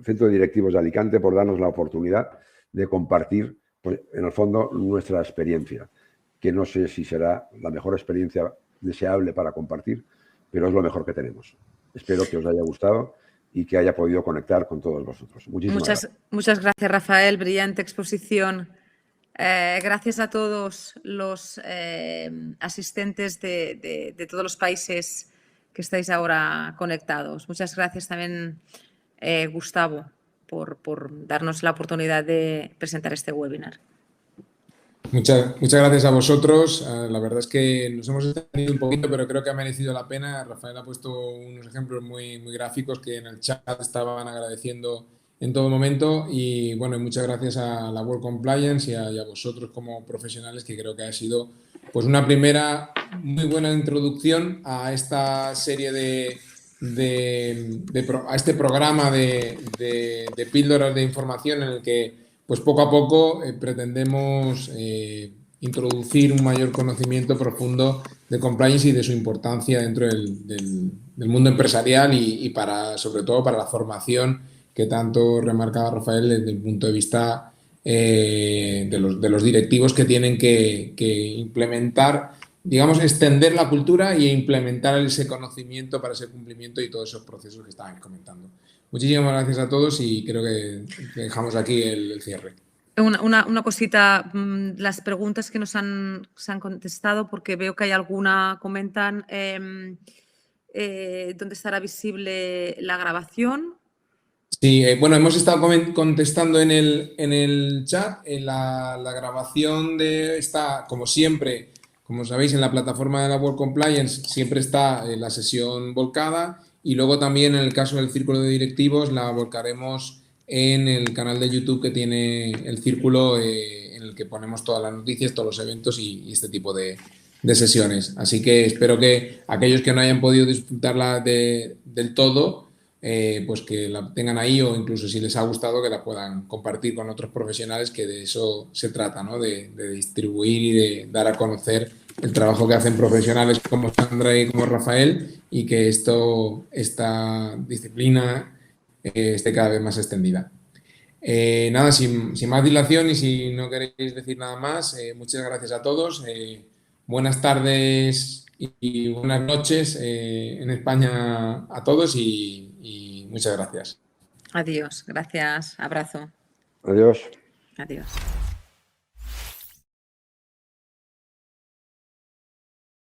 Centro de Directivos de Alicante por darnos la oportunidad de compartir, pues, en el fondo, nuestra experiencia, que no sé si será la mejor experiencia deseable para compartir, pero es lo mejor que tenemos. Espero que os haya gustado y que haya podido conectar con todos vosotros. Muchísimas gracias. Muchas gracias, Rafael. Brillante exposición. Gracias a todos los asistentes de todos los países que estáis ahora conectados. Muchas gracias también, Gustavo, por darnos la oportunidad de presentar este webinar. Muchas gracias a vosotros. La verdad es que nos hemos extendido un poquito, pero creo que ha merecido la pena. Rafael ha puesto unos ejemplos muy gráficos que en el chat estaban agradeciendo en todo momento. Y bueno, muchas gracias a la World Compliance y a vosotros como profesionales, que creo que ha sido pues una primera muy buena introducción a esta serie a este programa de píldoras de información en el que pues poco a poco pretendemos introducir un mayor conocimiento profundo de compliance y de su importancia dentro del mundo empresarial y sobre todo para la formación que tanto remarcaba Rafael desde el punto de vista de los directivos que tienen que implementar, digamos, extender la cultura e implementar ese conocimiento para ese cumplimiento y todos esos procesos que estaban comentando. Muchísimas gracias a todos y creo que dejamos aquí el cierre. Una cosita, las preguntas que se han contestado, porque veo que hay alguna, comentan dónde estará visible la grabación. Sí, bueno, hemos estado contestando en el chat. La grabación está, como siempre, como sabéis, en la plataforma de la World Compliance siempre está la sesión volcada, y luego también en el caso del círculo de directivos la volcaremos en el canal de YouTube que tiene el círculo, en el que ponemos todas las noticias, todos los eventos y este tipo de sesiones. Así que espero que aquellos que no hayan podido disfrutarla del todo, pues que la tengan ahí, o incluso si les ha gustado que la puedan compartir con otros profesionales, que de eso se trata, ¿no? De distribuir y de dar a conocer el trabajo que hacen profesionales como Sandra y como Rafael, y que esta disciplina esté cada vez más extendida. Nada, sin más dilación y si no queréis decir nada más, muchas gracias a todos. Buenas tardes y buenas noches en España a todos y muchas gracias. Adiós, gracias, abrazo. Adiós. Adiós.